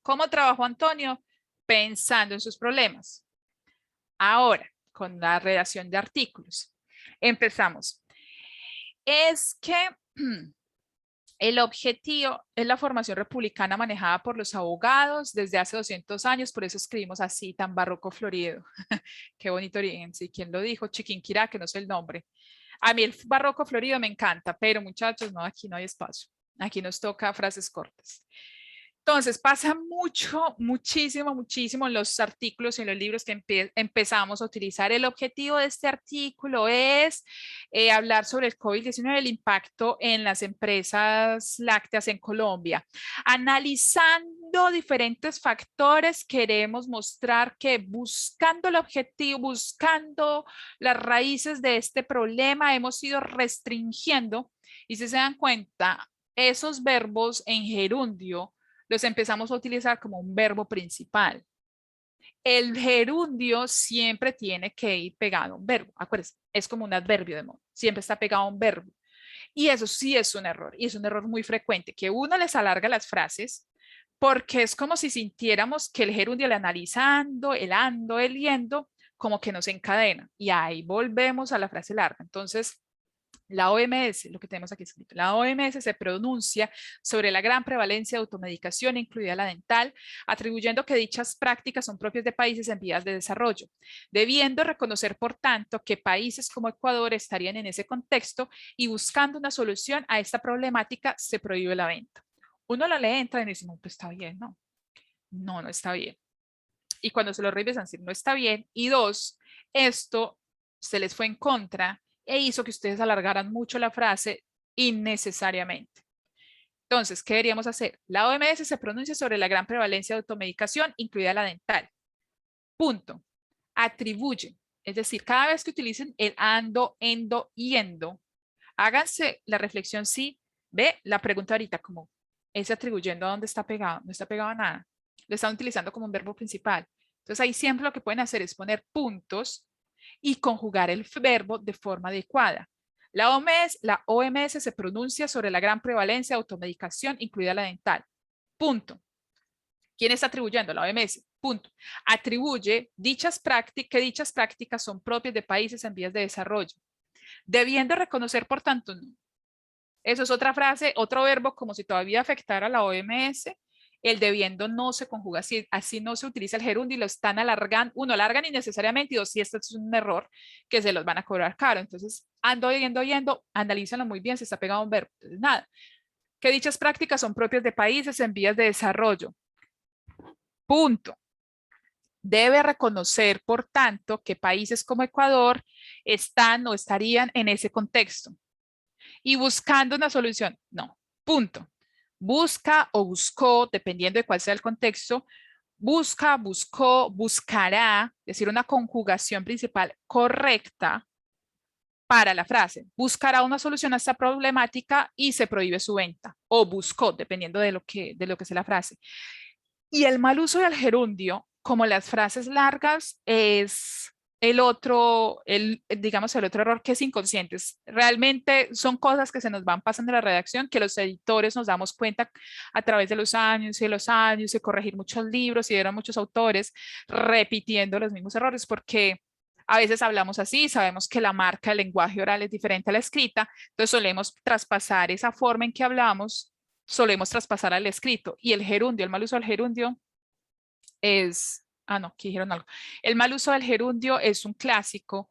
¿cómo trabajó Antonio? Pensando en sus problemas. Ahora, con la redacción de artículos. Empezamos. Es que el objetivo es la formación republicana manejada por los abogados desde hace 200 años, por eso escribimos así, tan barroco florido. Qué bonito origen, sí, ¿quién lo dijo? Chiquinquirá, que no sé el nombre. A mí el barroco florido me encanta, pero muchachos, no, aquí no hay espacio. Aquí nos toca frases cortas. Entonces, pasa muchísimo en los artículos y en los libros que empezamos a utilizar. El objetivo de este artículo es hablar sobre el COVID-19, el impacto en las empresas lácteas en Colombia. Analizando diferentes factores, queremos mostrar que buscando el objetivo, buscando las raíces de este problema, hemos ido restringiendo y si se dan cuenta, esos verbos en gerundio los empezamos a utilizar como un verbo principal. El gerundio siempre tiene que ir pegado a un verbo. Acuérdense, es como un adverbio de modo. Siempre está pegado a un verbo. Y eso sí es un error. Y es un error muy frecuente, que uno les alarga las frases porque es como si sintiéramos que el gerundio, el analizando, el ando, el yendo, como que nos encadena. Y ahí volvemos a la frase larga. Entonces, la OMS, lo que tenemos aquí escrito, la OMS se pronuncia sobre la gran prevalencia de automedicación, incluida la dental, atribuyendo que dichas prácticas son propias de países en vías de desarrollo, debiendo reconocer, por tanto, que países como Ecuador estarían en ese contexto y buscando una solución a esta problemática se prohíbe la venta. Uno lo lee, entra y dice, no, pues está bien, no, no está bien. Y cuando se lo revisan, no está bien. Y dos, esto se les fue en contra e hizo que ustedes alargaran mucho la frase innecesariamente. Entonces, ¿qué deberíamos hacer? La OMS se pronuncia sobre la gran prevalencia de automedicación, incluida la dental. Punto. Atribuye. Es decir, cada vez que utilicen el ando, endo y endo, háganse la reflexión si, ve, la pregunta ahorita como, ¿es atribuyendo a dónde está pegado? No está pegado a nada. Lo están utilizando como un verbo principal. Entonces ahí siempre lo que pueden hacer es poner puntos y conjugar el verbo de forma adecuada. La OMS se pronuncia sobre la gran prevalencia de automedicación, incluida la dental. Punto. ¿Quién está atribuyendo? La OMS. Punto. Atribuye que dichas prácticas son propias de países en vías de desarrollo. Debiendo reconocer, por tanto, no. Eso es otra frase, otro verbo, como si todavía afectara a la OMS. El debiendo no se conjuga así, así no se utiliza el gerundio y lo están alargando. Uno, alargan innecesariamente y dos, si esto es un error, que se los van a cobrar caro. Entonces, ando oyendo, analízalo muy bien si está pegado a un verbo. Entonces, nada, que dichas prácticas son propias de países en vías de desarrollo. Punto. Debe reconocer, por tanto, que países como Ecuador están o estarían en ese contexto. Y buscando una solución, no, punto. Busca o buscó, dependiendo de cuál sea el contexto, busca, buscó, buscará, es decir, una conjugación principal correcta para la frase. Buscará una solución a esta problemática y se prohíbe su venta. O buscó, dependiendo de lo que sea la frase. Y el mal uso del gerundio, como las frases largas, es el otro, digamos, el otro error que es inconsciente. Realmente son cosas que se nos van pasando en la redacción, que los editores nos damos cuenta a través de los años y los años, de corregir muchos libros y eran muchos autores repitiendo los mismos errores, porque a veces hablamos así, sabemos que la marca del lenguaje oral es diferente a la escrita, entonces solemos traspasar esa forma en que hablamos, solemos traspasar al escrito. Y el gerundio, el mal uso del gerundio es, no, aquí dijeron algo. El mal uso del gerundio es un clásico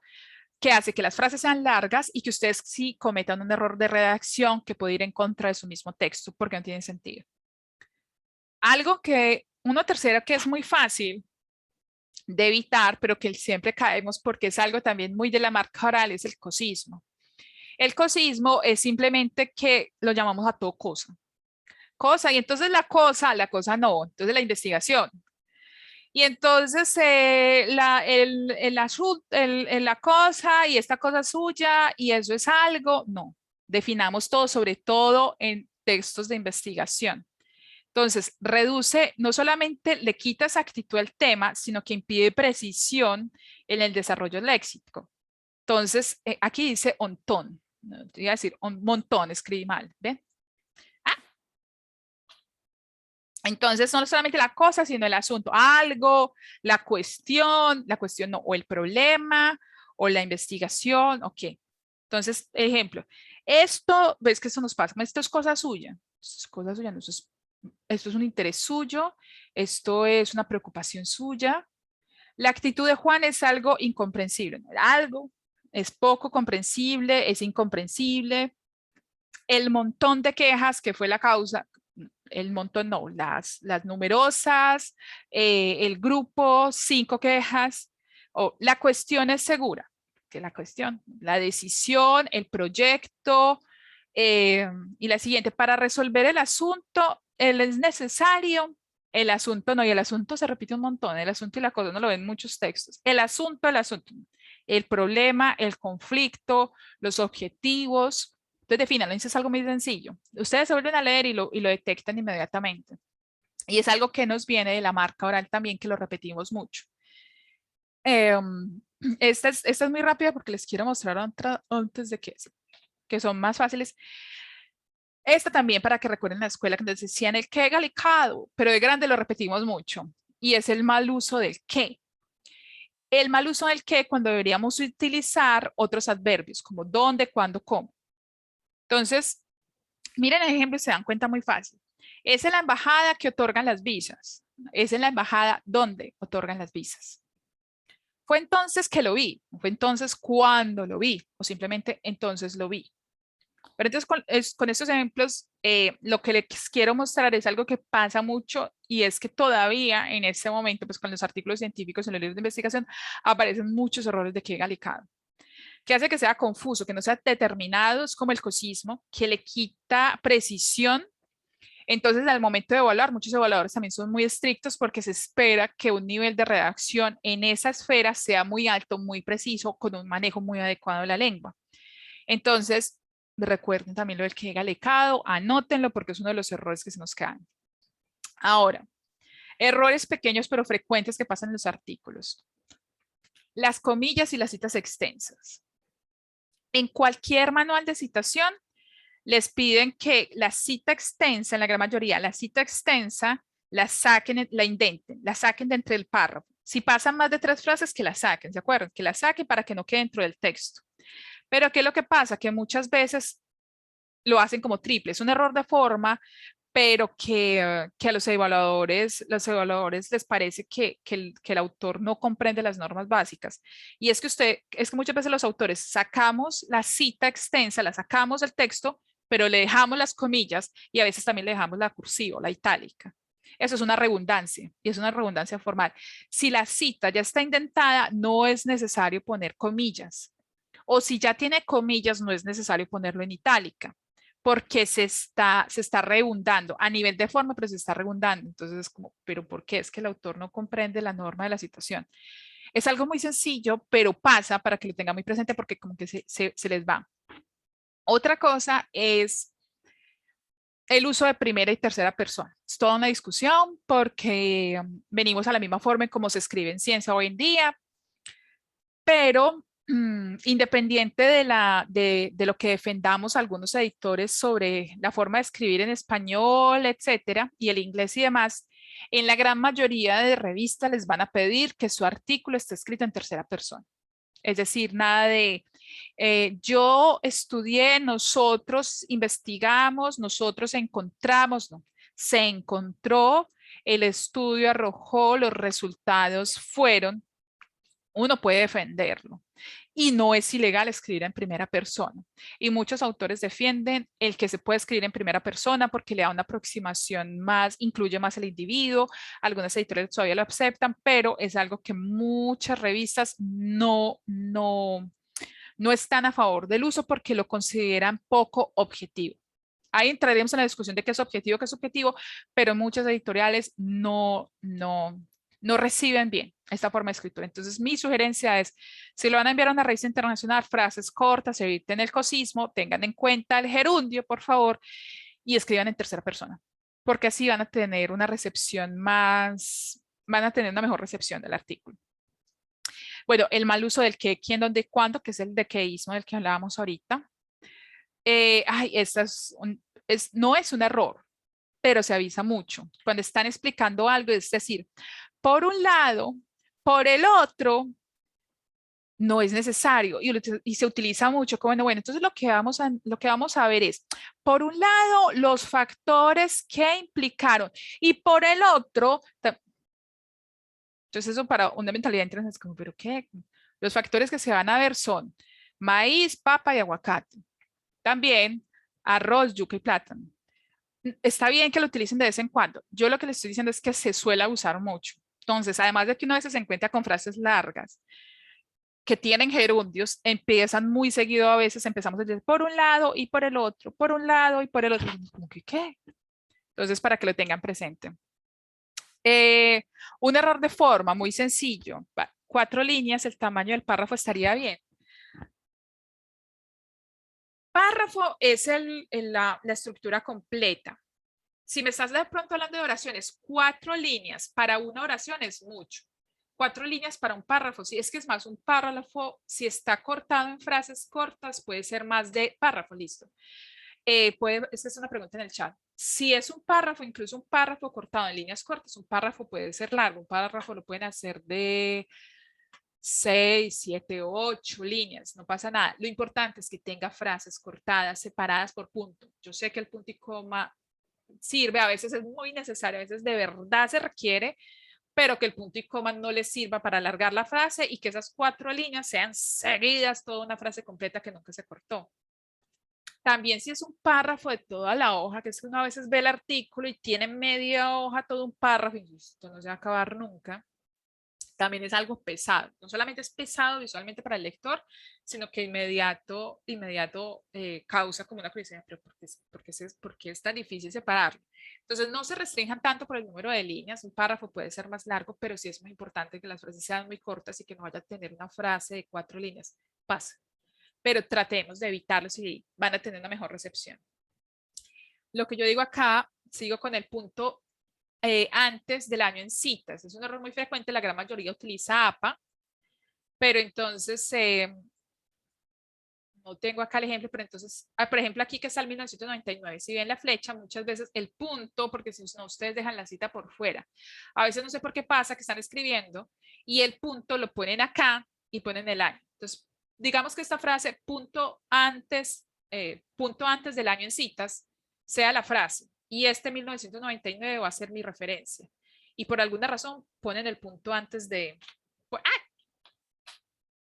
que hace que las frases sean largas y que ustedes sí cometan un error de redacción que puede ir en contra de su mismo texto porque no tiene sentido. Algo que, uno tercero que es muy fácil de evitar, pero que siempre caemos porque es algo también muy de la marca oral, es el cosismo. El cosismo es simplemente que lo llamamos a todo cosa, y entonces la cosa no, entonces la investigación. Y entonces la cosa y esta cosa suya y eso es algo, no. Definamos todo, sobre todo en textos de investigación. Entonces, reduce, no solamente le quita exactitud al tema, sino que impide precisión en el desarrollo léxico. Entonces, aquí dice ontón, no, iba a decir un montón, escribí mal, ¿ven? Entonces, no solamente la cosa, sino el asunto, algo, la cuestión no, o el problema, o la investigación, ok. Entonces, ejemplo, esto, ves que eso nos pasa, esto es cosa suya, no, esto es un interés suyo, esto es una preocupación suya. La actitud de Juan es algo incomprensible, ¿no? Algo es poco comprensible, es incomprensible. El montón de quejas que fue la causa, el montón no, las numerosas, el grupo, 5 quejas, o la cuestión es segura, que la cuestión, la decisión, el proyecto, y la siguiente, para resolver el asunto, es necesario, el asunto no, y el asunto se repite un montón, el asunto y la cosa no lo ven en muchos textos, el asunto, el problema, el conflicto, los objetivos. Entonces, defínanlo, es algo muy sencillo. Ustedes se vuelven a leer y lo detectan inmediatamente. Y es algo que nos viene de la marca oral también, que lo repetimos mucho. Esta es muy rápida porque les quiero mostrar otra antes de que son más fáciles. Esta también para que recuerden la escuela que nos decían el qué galicado, pero de grande lo repetimos mucho. Y es el mal uso del qué. El mal uso del qué cuando deberíamos utilizar otros adverbios como dónde, cuándo, cómo. Entonces, miren el ejemplo y se dan cuenta muy fácil. Es en la embajada que otorgan las visas. Es en la embajada donde otorgan las visas. Fue entonces que lo vi. Fue entonces cuando lo vi. O simplemente entonces lo vi. Pero entonces con estos ejemplos, lo que les quiero mostrar es algo que pasa mucho y es que todavía en este momento, pues con los artículos científicos en los libros de investigación, aparecen muchos errores de qué galicado, que hace que sea confuso, que no sea determinado, es como el cosismo, que le quita precisión Entonces, al momento de evaluar, muchos evaluadores también son muy estrictos porque se espera que un nivel de redacción en esa esfera sea muy alto, muy preciso, con un manejo muy adecuado de la lengua. Entonces, recuerden también lo del que llega lecado, anótenlo porque es uno de los errores que se nos quedan. Ahora, errores pequeños pero frecuentes que pasan en los artículos. Las comillas y las citas extensas. En cualquier manual de citación, les piden que la cita extensa, en la gran mayoría, la cita extensa, la saquen, la indenten, la saquen de entre el párrafo. Si pasan más de 3 frases, que la saquen, ¿se acuerdan? Que la saquen para que no quede dentro del texto. Pero ¿qué es lo que pasa? Que muchas veces lo hacen como triple. Es un error de forma, pero que a los evaluadores les parece que el autor no comprende las normas básicas. Y es que muchas veces los autores sacamos la cita extensa, la sacamos del texto, pero le dejamos las comillas y a veces también le dejamos la cursiva, la itálica. Eso es una redundancia y es una redundancia formal. Si la cita ya está indentada, no es necesario poner comillas. O si ya tiene comillas, no es necesario ponerlo en itálica porque se está redundando a nivel de forma, pero se está redundando. Entonces es como, ¿pero por qué? Es que el autor no comprende la norma de la situación. Es algo muy sencillo, pero pasa para que lo tenga muy presente porque como que se les va. Otra cosa es el uso de primera y tercera persona. Es toda una discusión porque venimos a la misma forma en cómo se escribe en ciencia hoy en día, pero independiente de lo que defendamos algunos editores sobre la forma de escribir en español, etcétera, y el inglés y demás, en la gran mayoría de revistas les van a pedir que su artículo esté escrito en tercera persona. Es decir, nada de yo estudié, nosotros investigamos, nosotros encontramos, no. Se encontró, el estudio arrojó, los resultados fueron, uno puede defenderlo. Y no es ilegal escribir en primera persona. Y muchos autores defienden el que se puede escribir en primera persona porque le da una aproximación más, incluye más el individuo. Algunas editoriales todavía lo aceptan, pero es algo que muchas revistas no están a favor del uso porque lo consideran poco objetivo. Ahí entraremos en la discusión de qué es subjetivo, pero muchas editoriales no reciben bien esta forma de escritura. Entonces, mi sugerencia es, si lo van a enviar a una revista internacional, frases cortas, eviten el cosismo, tengan en cuenta el gerundio, por favor, y escriban en tercera persona, porque así van a tener una recepción más, van a tener una mejor recepción del artículo. Bueno, el mal uso del qué, quién, dónde, cuándo, que es el dequeísmo del que hablábamos ahorita. Esta no es un error, pero se avisa mucho. Cuando están explicando algo, es decir, por un lado, por el otro, no es necesario y se utiliza mucho como, bueno, entonces lo que vamos a ver es, por un lado, los factores que implicaron y por el otro, entonces eso para una mentalidad internacional es como, ¿pero qué? Los factores que se van a ver son maíz, papa y aguacate. También arroz, yuca y plátano. Está bien que lo utilicen de vez en cuando. Yo lo que les estoy diciendo es que se suele abusar mucho. Entonces, además de que uno a veces se encuentra con frases largas que tienen gerundios, empiezan muy seguido a veces, empezamos a decir por un lado y por el otro, por un lado y por el otro. Como que, ¿qué? Entonces, para que lo tengan presente. Un error de forma muy sencillo. 4 líneas, el tamaño del párrafo estaría bien. Párrafo es la estructura completa. Si me estás de pronto hablando de oraciones, 4 líneas para una oración es mucho. 4 líneas para un párrafo, si es que es más un párrafo, si está cortado en frases cortas, puede ser más de párrafo, listo. Esta es una pregunta en el chat. Si es un párrafo, incluso un párrafo cortado en líneas cortas, un párrafo puede ser largo, un párrafo lo pueden hacer de 6, 7, 8 líneas, no pasa nada. Lo importante es que tenga frases cortadas, separadas por punto. Yo sé que el punto y coma sirve, a veces es muy necesario, a veces de verdad se requiere, pero que el punto y coma no les sirva para alargar la frase y que esas 4 líneas sean seguidas, toda una frase completa que nunca se cortó. También si es un párrafo de toda la hoja, que es que uno a veces ve el artículo y tiene media hoja, todo un párrafo, y esto no se va a acabar nunca. también es algo pesado. No solamente es pesado visualmente para el lector, sino que inmediato causa como una curiosidad, pero ¿por qué es tan difícil separarlo? Entonces no se restrinjan tanto por el número de líneas, un párrafo puede ser más largo, pero sí es muy importante que las frases sean muy cortas y que no vaya a tener una frase de 4 líneas. Pasa, pero tratemos de evitarlo si van a tener una mejor recepción. Lo que yo digo acá, sigo con el punto antes del año en citas. Es un error muy frecuente, la gran mayoría utiliza APA, pero entonces no tengo acá el ejemplo, pero entonces, por ejemplo, aquí que está el 1999, si ven la flecha, muchas veces el punto, porque si no, ustedes dejan la cita por fuera. A veces no sé por qué pasa que están escribiendo y el punto lo ponen acá y ponen el año. Entonces, digamos que esta frase, punto antes del año en citas, sea la frase y este 1999 va a ser mi referencia. Y por alguna razón ponen el punto antes de...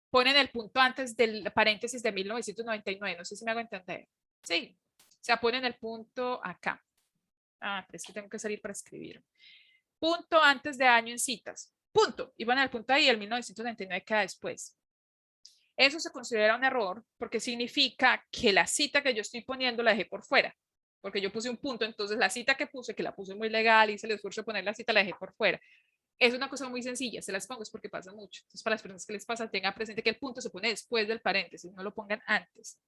Ponen el punto antes del paréntesis de 1999, no sé si me hago entender. Sí, o sea, ponen el punto acá. Ah, pero es que tengo que salir para escribir. Punto antes de año en citas. Punto. Y van al punto ahí, el 1999 queda después. Eso se considera un error porque significa que la cita que yo estoy poniendo la dejé por fuera. Porque yo puse un punto, entonces la cita que puse, que la puse muy legal, hice el esfuerzo de poner la cita, la dejé por fuera. Es una cosa muy sencilla, se las pongo es porque pasa mucho. Entonces, para las personas que les pasa, tengan presente que el punto se pone después del paréntesis, no lo pongan antes.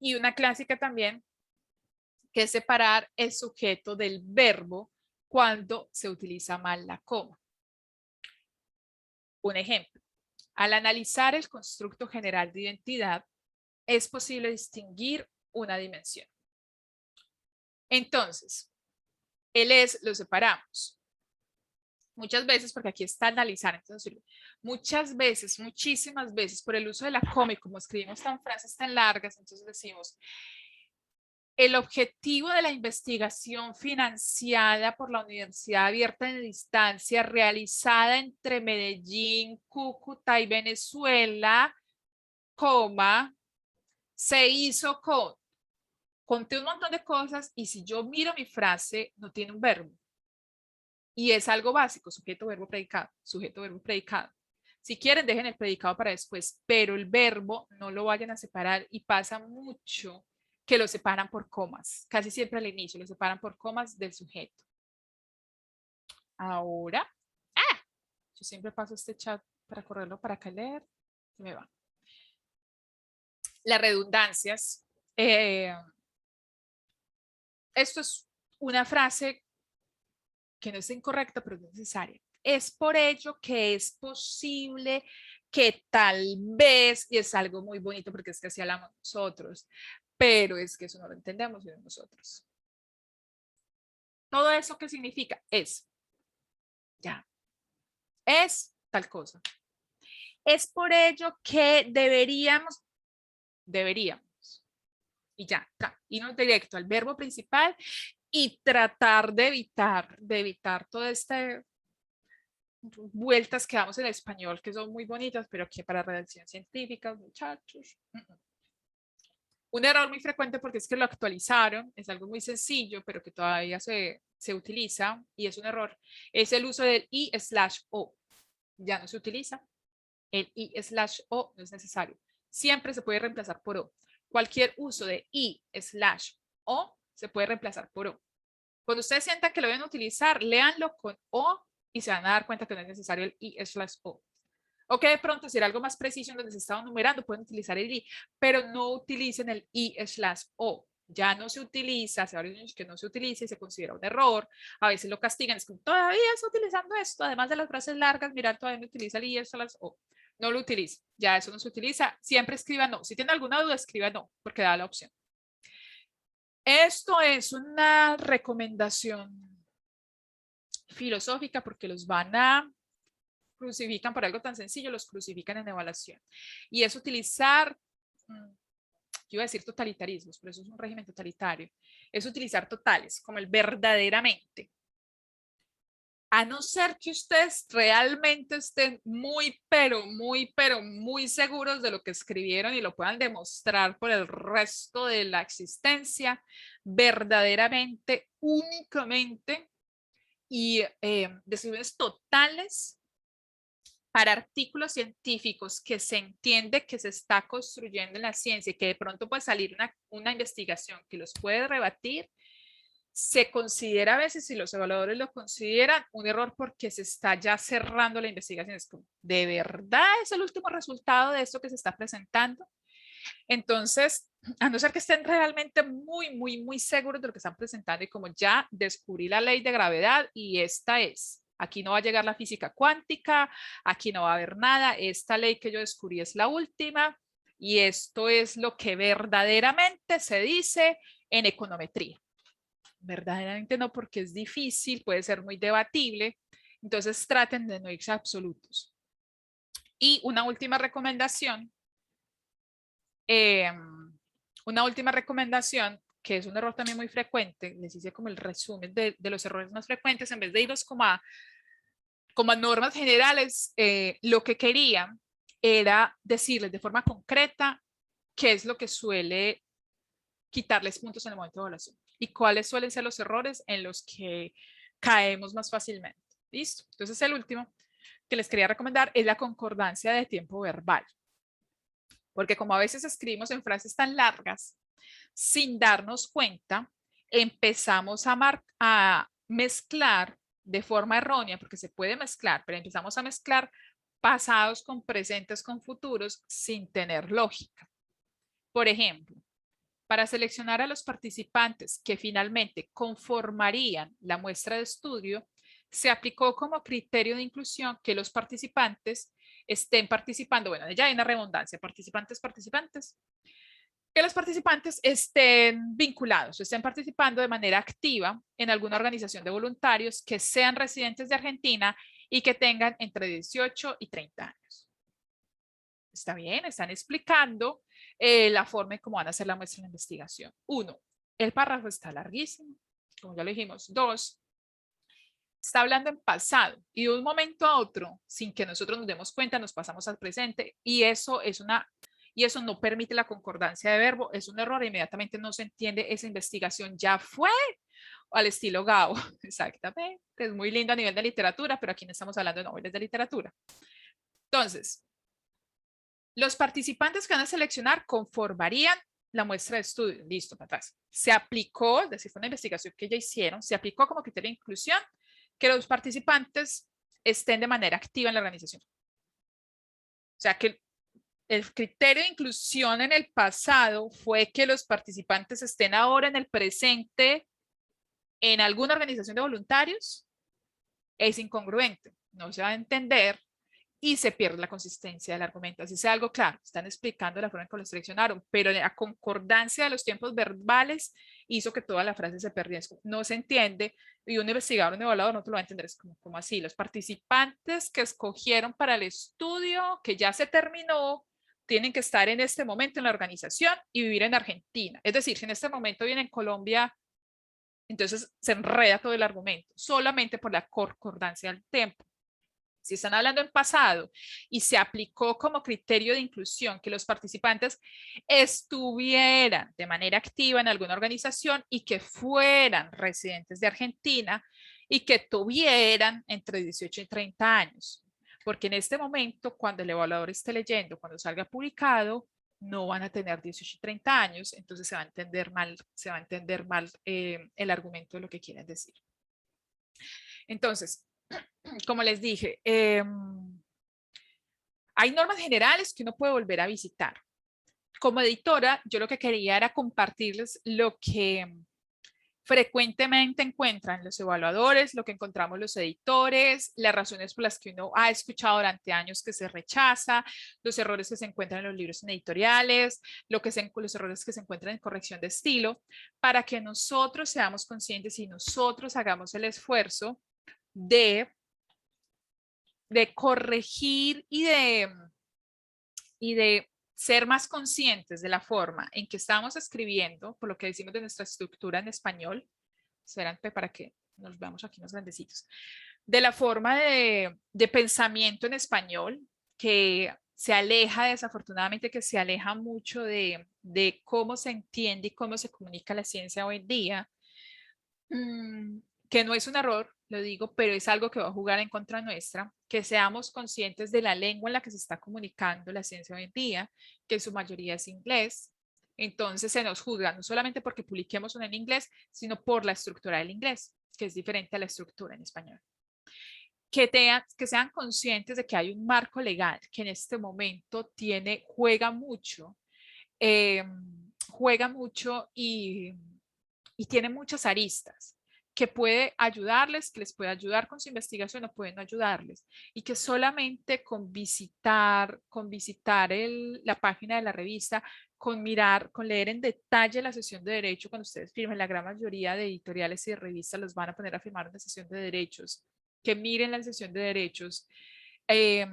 Y una clásica también, que es separar el sujeto del verbo cuando se utiliza mal la coma. Un ejemplo, al analizar el constructo general de identidad, es posible distinguir una dimensión. Entonces, el es lo separamos. Muchas veces, porque aquí está analizar, entonces, muchas veces, muchísimas veces, por el uso de la coma y como escribimos tan frases tan largas, entonces decimos, el objetivo de la investigación financiada por la Universidad Abierta de Distancia realizada entre Medellín, Cúcuta y Venezuela, coma, se hizo con, conté un montón de cosas y si yo miro mi frase, no tiene un verbo. Y es algo básico, sujeto, verbo, predicado, sujeto, verbo, predicado. Si quieren, dejen el predicado para después, pero el verbo no lo vayan a separar y pasa mucho que lo separan por comas. Casi siempre al inicio lo separan por comas del sujeto. Ahora, yo siempre paso este chat para correrlo para acá leer. Se me va. Las redundancias. Esto es una frase que no es incorrecta, pero es necesaria. Es por ello que es posible que tal vez, y es algo muy bonito porque es que así hablamos nosotros, pero es que eso no lo entendemos nosotros. Todo eso que significa es, ya, es tal cosa. Es por ello que deberíamos, y ya, irnos directo al verbo principal y tratar de evitar todo este vueltas que damos en el español que son muy bonitas, pero que para redacción científica, muchachos. Un error muy frecuente porque es que lo actualizaron, es algo muy sencillo, pero que todavía se utiliza y es un error, es el uso del i/o. Ya no se utiliza, el i/o no es necesario. Siempre se puede reemplazar por o. Cualquier uso de i/o se puede reemplazar por o. Cuando ustedes sientan que lo van a utilizar, léanlo con o y se van a dar cuenta que no es necesario el i/o. O que de pronto, si era algo más preciso en donde se estaba numerando, pueden utilizar el i, pero no utilicen el i/o. Ya no se utiliza, hace varios años que no se utiliza y se considera un error. A veces lo castigan, es como, todavía está utilizando esto, además de las frases largas, mirar, todavía no utiliza el i/o. No lo utiliza, ya eso no se utiliza. Siempre escriba no. Si tiene alguna duda, escriba no, porque da la opción. Esto es una recomendación filosófica porque los van a crucifican por algo tan sencillo, los crucifican en evaluación. Y es utilizar, yo iba a decir totalitarismos, pero eso es un régimen totalitario, es utilizar totales, como el verdaderamente. A no ser que ustedes realmente estén muy, pero muy seguros de lo que escribieron y lo puedan demostrar por el resto de la existencia, verdaderamente, únicamente, y decisiones totales para artículos científicos que se entiende que se está construyendo en la ciencia y que de pronto puede salir una investigación que los puede rebatir, se considera a veces, si los evaluadores lo consideran, un error porque se está ya cerrando la investigación. Es como, ¿de verdad es el último resultado de esto que se está presentando? Entonces, a no ser que estén realmente muy seguros de lo que están presentando y como ya descubrí la ley de gravedad y esta es, aquí no va a llegar la física cuántica, aquí no va a haber nada, esta ley que yo descubrí es la última y esto es lo que verdaderamente se dice en econometría. Verdaderamente no, porque es difícil, puede ser muy debatible, entonces traten de no irse a absolutos. Y una última recomendación, que es un error también muy frecuente, les hice como el resumen de los errores más frecuentes, en vez de irnos como a normas generales, lo que quería era decirles de forma concreta qué es lo que suele quitarles puntos en el momento de evaluación y cuáles suelen ser los errores en los que caemos más fácilmente. ¿Listo? Entonces el último que les quería recomendar es la concordancia de tiempo verbal. Porque como a veces escribimos en frases tan largas, sin darnos cuenta, empezamos a mezclar de forma errónea, porque se puede mezclar, pero empezamos a mezclar pasados con presentes con futuros sin tener lógica. Por ejemplo, para seleccionar a los participantes que finalmente conformarían la muestra de estudio, se aplicó como criterio de inclusión que los participantes estén participando, bueno, ya hay una redundancia, participantes, que los participantes estén vinculados, estén participando de manera activa en alguna organización de voluntarios que sean residentes de Argentina y que tengan entre 18 y 30 años. Está bien, están explicando la forma en cómo van a hacer la muestra de investigación. 1, el párrafo está larguísimo, como ya lo dijimos. 2, está hablando en pasado y de un momento a otro, sin que nosotros nos demos cuenta, nos pasamos al presente y eso no permite la concordancia de verbo, es un error, inmediatamente no se entiende, esa investigación ya fue al estilo Gao, exactamente, es muy lindo a nivel de literatura, pero aquí no estamos hablando de novelas de literatura. Entonces, los participantes que van a seleccionar conformarían la muestra de estudio. Listo, para atrás. Se aplicó, es decir, fue una investigación que ya hicieron, se aplicó como criterio de inclusión que los participantes estén de manera activa en la organización. O sea, que el criterio de inclusión en el pasado fue que los participantes estén ahora en el presente en alguna organización de voluntarios. Es incongruente, no se va a entender y se pierde la consistencia del argumento. Así sea algo claro, están explicando la forma en que lo seleccionaron, pero la concordancia de los tiempos verbales hizo que toda la frase se perdiera. No se entiende y un investigador, un evaluador no te lo va a entender. Es como así, los participantes que escogieron para el estudio, que ya se terminó, tienen que estar en este momento en la organización y vivir en Argentina. Es decir, si en este momento viven en Colombia, entonces se enreda todo el argumento, solamente por la concordancia del tiempo. Si están hablando en pasado y se aplicó como criterio de inclusión que los participantes estuvieran de manera activa en alguna organización y que fueran residentes de Argentina y que tuvieran entre 18 y 30 años. Porque en este momento, cuando el evaluador esté leyendo, cuando salga publicado, no van a tener 18 y 30 años, entonces se va a entender mal el argumento de lo que quieren decir. Entonces, como les dije, hay normas generales que uno puede volver a visitar. Como editora, yo lo que quería era compartirles lo que frecuentemente encuentran los evaluadores, lo que encontramos los editores, las razones por las que uno ha escuchado durante años que se rechaza, los errores que se encuentran en los libros editoriales, los errores que se encuentran en corrección de estilo, para que nosotros seamos conscientes y nosotros hagamos el esfuerzo de corregir y de ser más conscientes de la forma en que estamos escribiendo, por lo que decimos de nuestra estructura en español, espérate para que nos veamos aquí unos grandecitos, de la forma de pensamiento en español, que se aleja desafortunadamente, que se aleja mucho de cómo se entiende y cómo se comunica la ciencia hoy en día, que no es un error, lo digo, pero es algo que va a jugar en contra nuestra, que seamos conscientes de la lengua en la que se está comunicando la ciencia hoy en día, que en su mayoría es inglés. Entonces se nos juzga no solamente porque publiquemos en inglés, sino por la estructura del inglés, que es diferente a la estructura en español. Que sean conscientes de que hay un marco legal que en este momento eh, juega mucho y tiene muchas aristas que puede ayudarles, que les puede ayudar con su investigación o puede no ayudarles. Y que solamente con visitar la página de la revista, con leer en detalle la sesión de derecho, cuando ustedes firmen, la gran mayoría de editoriales y de revistas los van a poner a firmar una sesión de derechos, que miren la sesión de derechos, eh,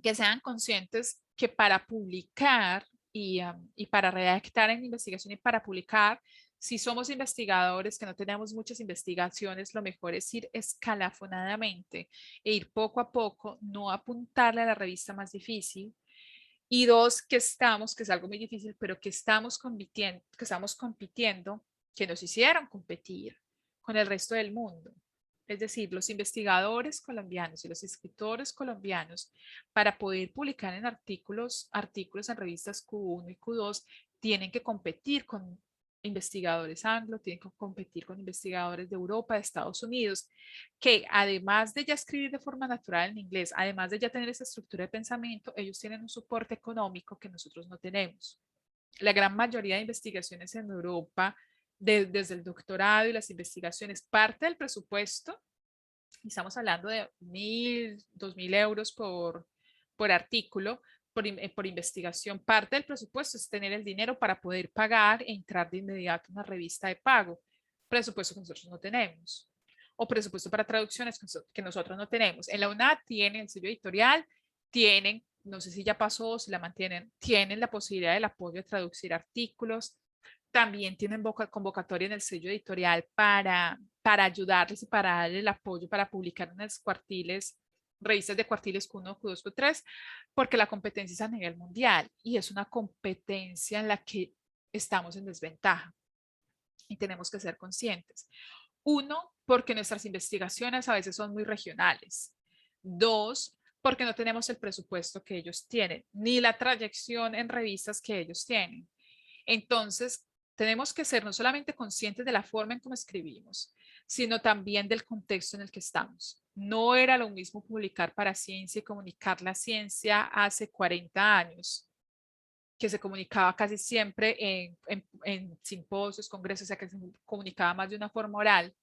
que sean conscientes que para publicar y para redactar en investigación y para publicar, si somos investigadores que no tenemos muchas investigaciones, lo mejor es ir escalafonadamente e ir poco a poco, no apuntarle a la revista más difícil. Y dos, que es algo muy difícil, pero que estamos compitiendo, que nos hicieron competir con el resto del mundo. Es decir, los investigadores colombianos y los escritores colombianos, para poder publicar en artículos en revistas Q1 y Q2, tienen que competir con investigadores anglo, tienen que competir con investigadores de Europa, de Estados Unidos, que además de ya escribir de forma natural en inglés, además de ya tener esa estructura de pensamiento, ellos tienen un soporte económico que nosotros no tenemos. La gran mayoría de investigaciones en Europa, desde el doctorado y las investigaciones, parte del presupuesto, estamos hablando de 1.000, 2.000 euros por artículo, por investigación. Parte del presupuesto es tener el dinero para poder pagar e entrar de inmediato a una revista de pago. Presupuesto que nosotros no tenemos. O presupuesto para traducciones que nosotros no tenemos. En la UNAD tienen el sello editorial, tienen, no sé si ya pasó, si la mantienen, tienen la posibilidad del apoyo de traducir artículos. También tienen convocatoria en el sello editorial para ayudarles y para darle el apoyo para publicar en los cuartiles, revistas de cuartiles Q1, Q2, Q3, porque la competencia es a nivel mundial y es una competencia en la que estamos en desventaja y tenemos que ser conscientes. Uno, porque nuestras investigaciones a veces son muy regionales. Dos, porque no tenemos el presupuesto que ellos tienen, ni la trayección en revistas que ellos tienen. Entonces, tenemos que ser no solamente conscientes de la forma en cómo escribimos, sino también del contexto en el que estamos. No era lo mismo publicar para ciencia y comunicar la ciencia hace 40 años, que se comunicaba casi siempre en simposios, congresos, o sea, que se comunicaba más de una forma oral.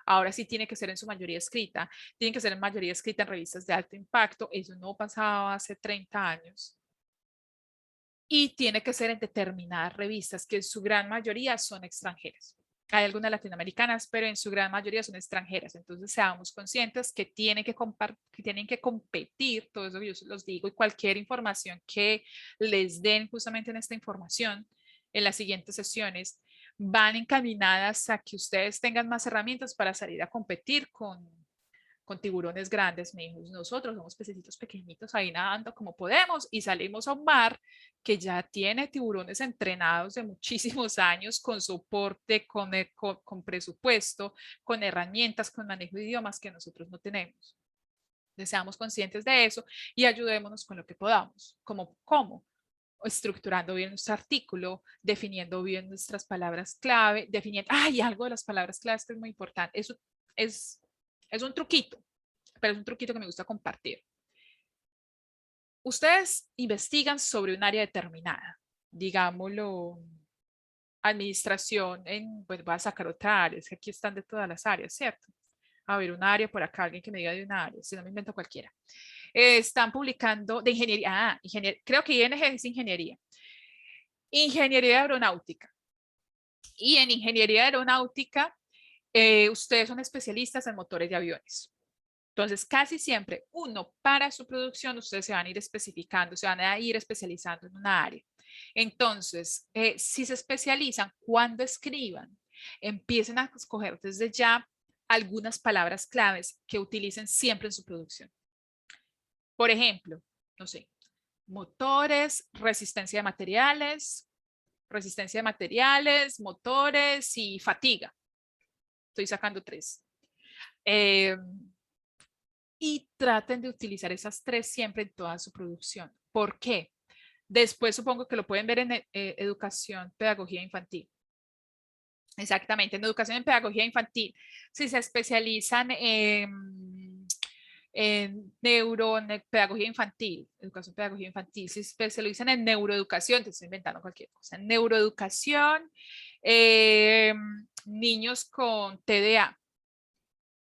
Ahora sí tiene que ser en su mayoría escrita, tiene que ser en mayoría escrita en revistas de alto impacto. Eso no pasaba hace 30 años. Y tiene que ser en determinadas revistas, que en su gran mayoría son extranjeras. Hay algunas latinoamericanas, pero en su gran mayoría son extranjeras. Entonces, seamos conscientes que tienen que competir, todo eso que yo los digo, y cualquier información que les den justamente en esta información, en las siguientes sesiones, van encaminadas a que ustedes tengan más herramientas para salir a competir con tiburones grandes. Me dijo, nosotros somos pececitos pequeñitos ahí nadando como podemos y salimos a un mar que ya tiene tiburones entrenados de muchísimos años con soporte, con presupuesto, con herramientas, con manejo de idiomas que nosotros no tenemos. Seamos conscientes de eso y ayudémonos con lo que podamos. ¿Cómo? Estructurando bien nuestro artículo, definiendo bien nuestras palabras clave, algo de las palabras clave que es muy importante. Eso es, es un truquito, pero es un truquito que me gusta compartir. Ustedes investigan sobre un área determinada, digámoslo, administración, pues voy a sacar otra área, es que aquí están de todas las áreas, ¿cierto? A ver, un área por acá, alguien que me diga de una área, si no me invento cualquiera. Están publicando de ingeniería, creo que ING es ingeniería. Ingeniería aeronáutica. Y en ingeniería aeronáutica, ustedes son especialistas en motores de aviones. Entonces, casi siempre, para su producción, ustedes se van a ir especificando, se van a ir especializando en una área. Entonces, si se especializan, cuando escriban, empiecen a escoger desde ya algunas palabras claves que utilicen siempre en su producción. Por ejemplo, no sé, motores, resistencia de materiales, motores y fatiga. estoy sacando 3. Y traten de utilizar esas 3 siempre en toda su producción. ¿Por qué? Después supongo que lo pueden ver en educación, pedagogía infantil. Exactamente, en educación y pedagogía infantil. Si se especializan en pedagogía infantil, educación, pedagogía infantil, si se especializan en neuroeducación, te estoy inventando cualquier cosa, en neuroeducación, niños con TDA,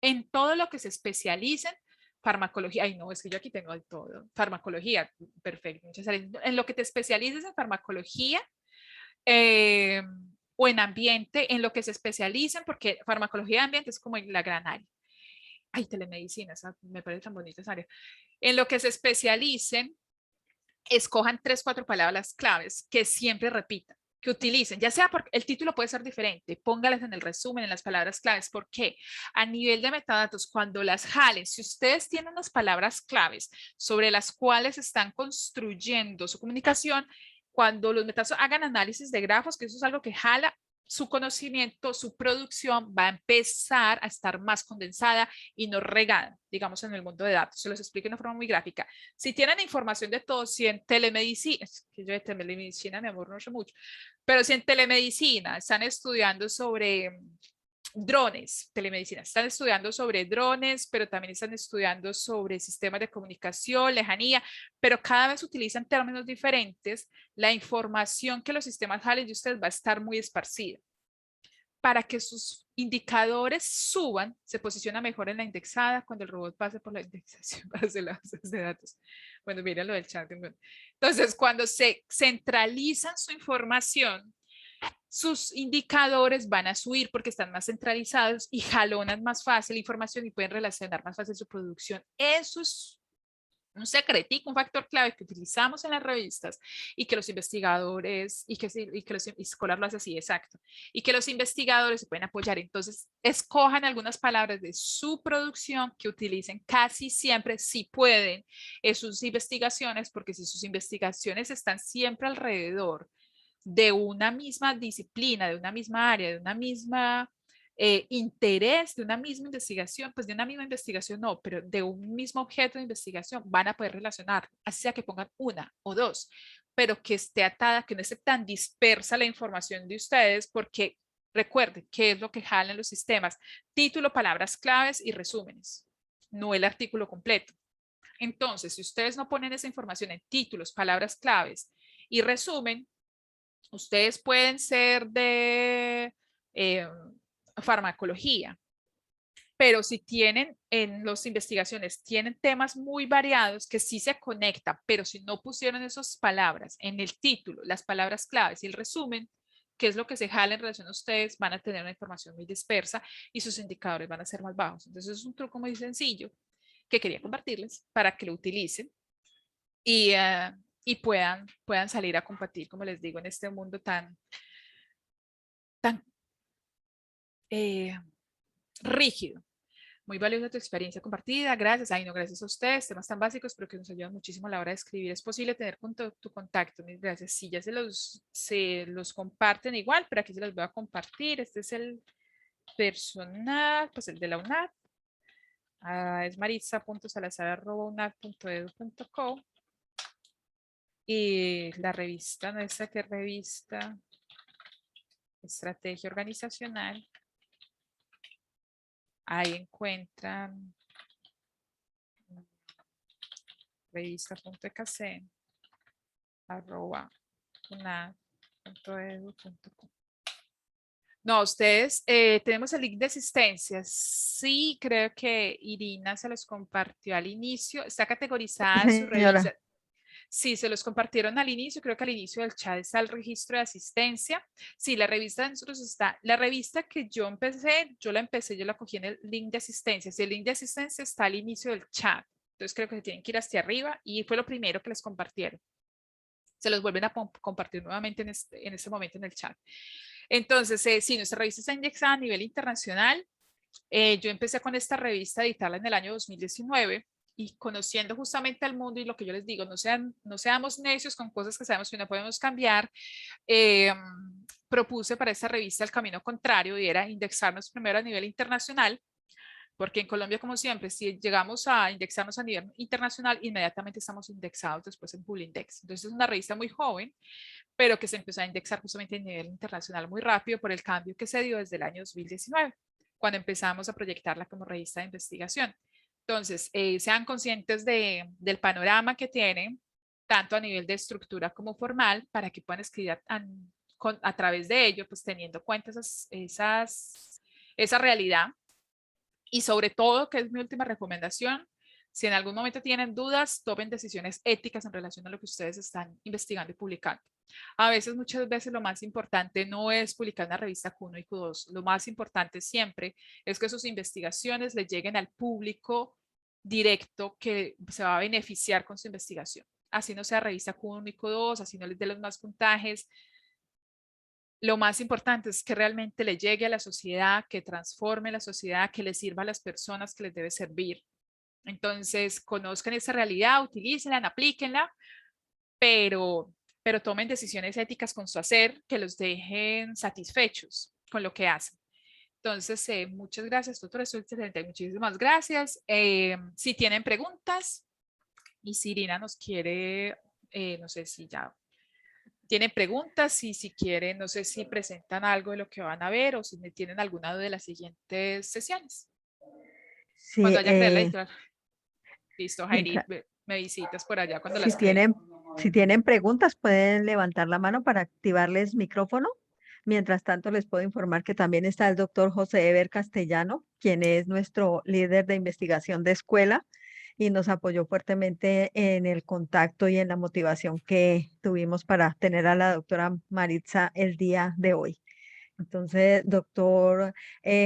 en todo lo que se especialicen, farmacología, ay no, es que yo aquí tengo de todo, farmacología, perfecto, muchas gracias. En lo que te especialices en farmacología, o en ambiente, en lo que se especialicen, porque farmacología de ambiente es como la gran área. Ay, telemedicina, esa me parece tan bonita esa área. En lo que se especialicen, escojan 3, 4 palabras claves que siempre repitan, que utilicen, ya sea porque el título puede ser diferente, póngalas en el resumen, en las palabras claves, porque a nivel de metadatos, cuando las jalen, si ustedes tienen las palabras claves sobre las cuales están construyendo su comunicación, cuando los metadatos hagan análisis de grafos, que eso es algo que jala, su conocimiento, su producción va a empezar a estar más condensada y no regada, digamos, en el mundo de datos. Se los explico de una forma muy gráfica. Si tienen información de todo, si en telemedicina, es que yo de telemedicina, mi amor, no sé mucho, pero si en telemedicina están estudiando sobre drones, telemedicina, están estudiando sobre drones, pero también están estudiando sobre sistemas de comunicación, lejanía, pero cada vez utilizan términos diferentes, la información que los sistemas jalen de ustedes va a estar muy esparcida. Para que sus indicadores suban, se posiciona mejor en la indexada cuando el robot pase por la indexación para hacer las bases de datos. Bueno, miren lo del chat. Entonces, cuando se centralizan su información, sus indicadores van a subir porque están más centralizados y jalonan más fácil la información y pueden relacionar más fácil su producción. Eso es un secretico, un factor clave que utilizamos en las revistas y que los investigadores, y que los escolar lo hace así, exacto, y que los investigadores se pueden apoyar. Entonces, escojan algunas palabras de su producción que utilicen casi siempre, si pueden, en sus investigaciones, porque si sus investigaciones están siempre alrededor de una misma disciplina, de una misma área, de una misma interés, de una misma investigación, pues de una misma investigación no, pero de un mismo objeto de investigación van a poder relacionar, así sea que pongan una o dos, pero que esté atada, que no esté tan dispersa la información de ustedes, porque recuerden qué es lo que jalan los sistemas: título, palabras claves y resúmenes, no el artículo completo. Entonces, si ustedes no ponen esa información en títulos, palabras claves y resumen, ustedes pueden ser de farmacología, pero si tienen en las investigaciones, tienen temas muy variados que sí se conectan, pero si no pusieron esas palabras en el título, las palabras claves y el resumen, qué es lo que se jala en relación a ustedes, van a tener una información muy dispersa y sus indicadores van a ser más bajos. Entonces es un truco muy sencillo que quería compartirles para que lo utilicen y, y puedan salir a compartir, como les digo, en este mundo tan eh, rígido. Muy valiosa tu experiencia compartida. Gracias. Ay, no, gracias a ustedes. Temas tan básicos, pero que nos ayudan muchísimo a la hora de escribir. Es posible tener tu contacto. Mis gracias. Sí, ya se los comparten igual, pero aquí se los voy a compartir. Este es el personal, pues el de la UNAD. Es marisa.salazar.unad.edu.co. Y la revista, no sé qué revista, Estrategia Organizacional. Ahí encuentran revista.ecc @unad.edu.co. No, ustedes, tenemos el link de asistencia. Sí, creo que Irina se los compartió al inicio. Está categorizada en su revista. Señora. Sí, se los compartieron al inicio. Creo que al inicio del chat está el registro de asistencia. Sí, la revista de nosotros está. La revista que yo la cogí en el link de asistencia. Si el link de asistencia está al inicio del chat. Entonces creo que se tienen que ir hacia arriba y fue lo primero que les compartieron. Se los vuelven a compartir nuevamente en este momento en el chat. Entonces, sí, nuestra revista está indexada a nivel internacional. Yo empecé con esta revista a editarla en el año 2019 y conociendo justamente al mundo y lo que yo les digo, no seamos necios con cosas que sabemos que no podemos cambiar, eh, propuse para esta revista el camino contrario y era indexarnos primero a nivel internacional, porque en Colombia, como siempre, si llegamos a indexarnos a nivel internacional, inmediatamente estamos indexados después en Poolindex. Entonces es una revista muy joven, pero que se empezó a indexar justamente a nivel internacional muy rápido por el cambio que se dio desde el año 2019, cuando empezamos a proyectarla como revista de investigación. Entonces, sean conscientes del panorama que tienen, tanto a nivel de estructura como formal, para que puedan escribir a través de ello, pues teniendo en cuenta esa realidad. Y sobre todo, que es mi última recomendación, si en algún momento tienen dudas, tomen decisiones éticas en relación a lo que ustedes están investigando y publicando. A veces, muchas veces, lo más importante no es publicar en la revista Q1 y Q2. Lo más importante siempre es que sus investigaciones le lleguen al público directo que se va a beneficiar con su investigación. Así no sea revista Q1 y Q2, así no les dé los más puntajes. Lo más importante es que realmente le llegue a la sociedad, que transforme la sociedad, que le sirva a las personas que les debe servir. Entonces, conozcan esa realidad, utilícenla, aplíquenla, pero tomen decisiones éticas con su hacer que los dejen satisfechos con lo que hacen. Entonces, muchas gracias, doctor. Esto es excelente. Muchísimas gracias. Si tienen preguntas y si Irina nos quiere, no sé si ya tienen preguntas y si quieren, no sé si presentan algo de lo que van a ver o si tienen alguna duda de las siguientes sesiones. Cuando Sí, haya creado la editorial. Listo, Jairi, mientras, me visitas por allá cuando si las cree. tienen, si tienen preguntas, pueden levantar la mano para activarles micrófono. Mientras tanto, les puedo informar que también está el doctor José Ever Castellano, quien es nuestro líder de investigación de escuela y nos apoyó fuertemente en el contacto y en la motivación que tuvimos para tener a la doctora Maritza el día de hoy. Entonces, doctor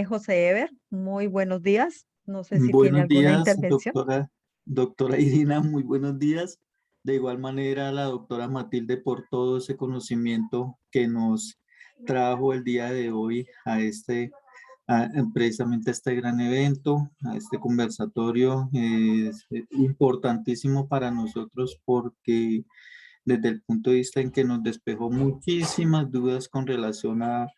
José Ever, muy buenos días. No sé si tiene Buenos alguna días, intervención. doctora Irina, muy buenos días. De igual manera, la doctora Matilde por todo ese conocimiento que nos trajo el día de hoy precisamente a este gran evento, a este conversatorio. Es importantísimo para nosotros porque desde el punto de vista en que nos despejó muchísimas dudas con relación a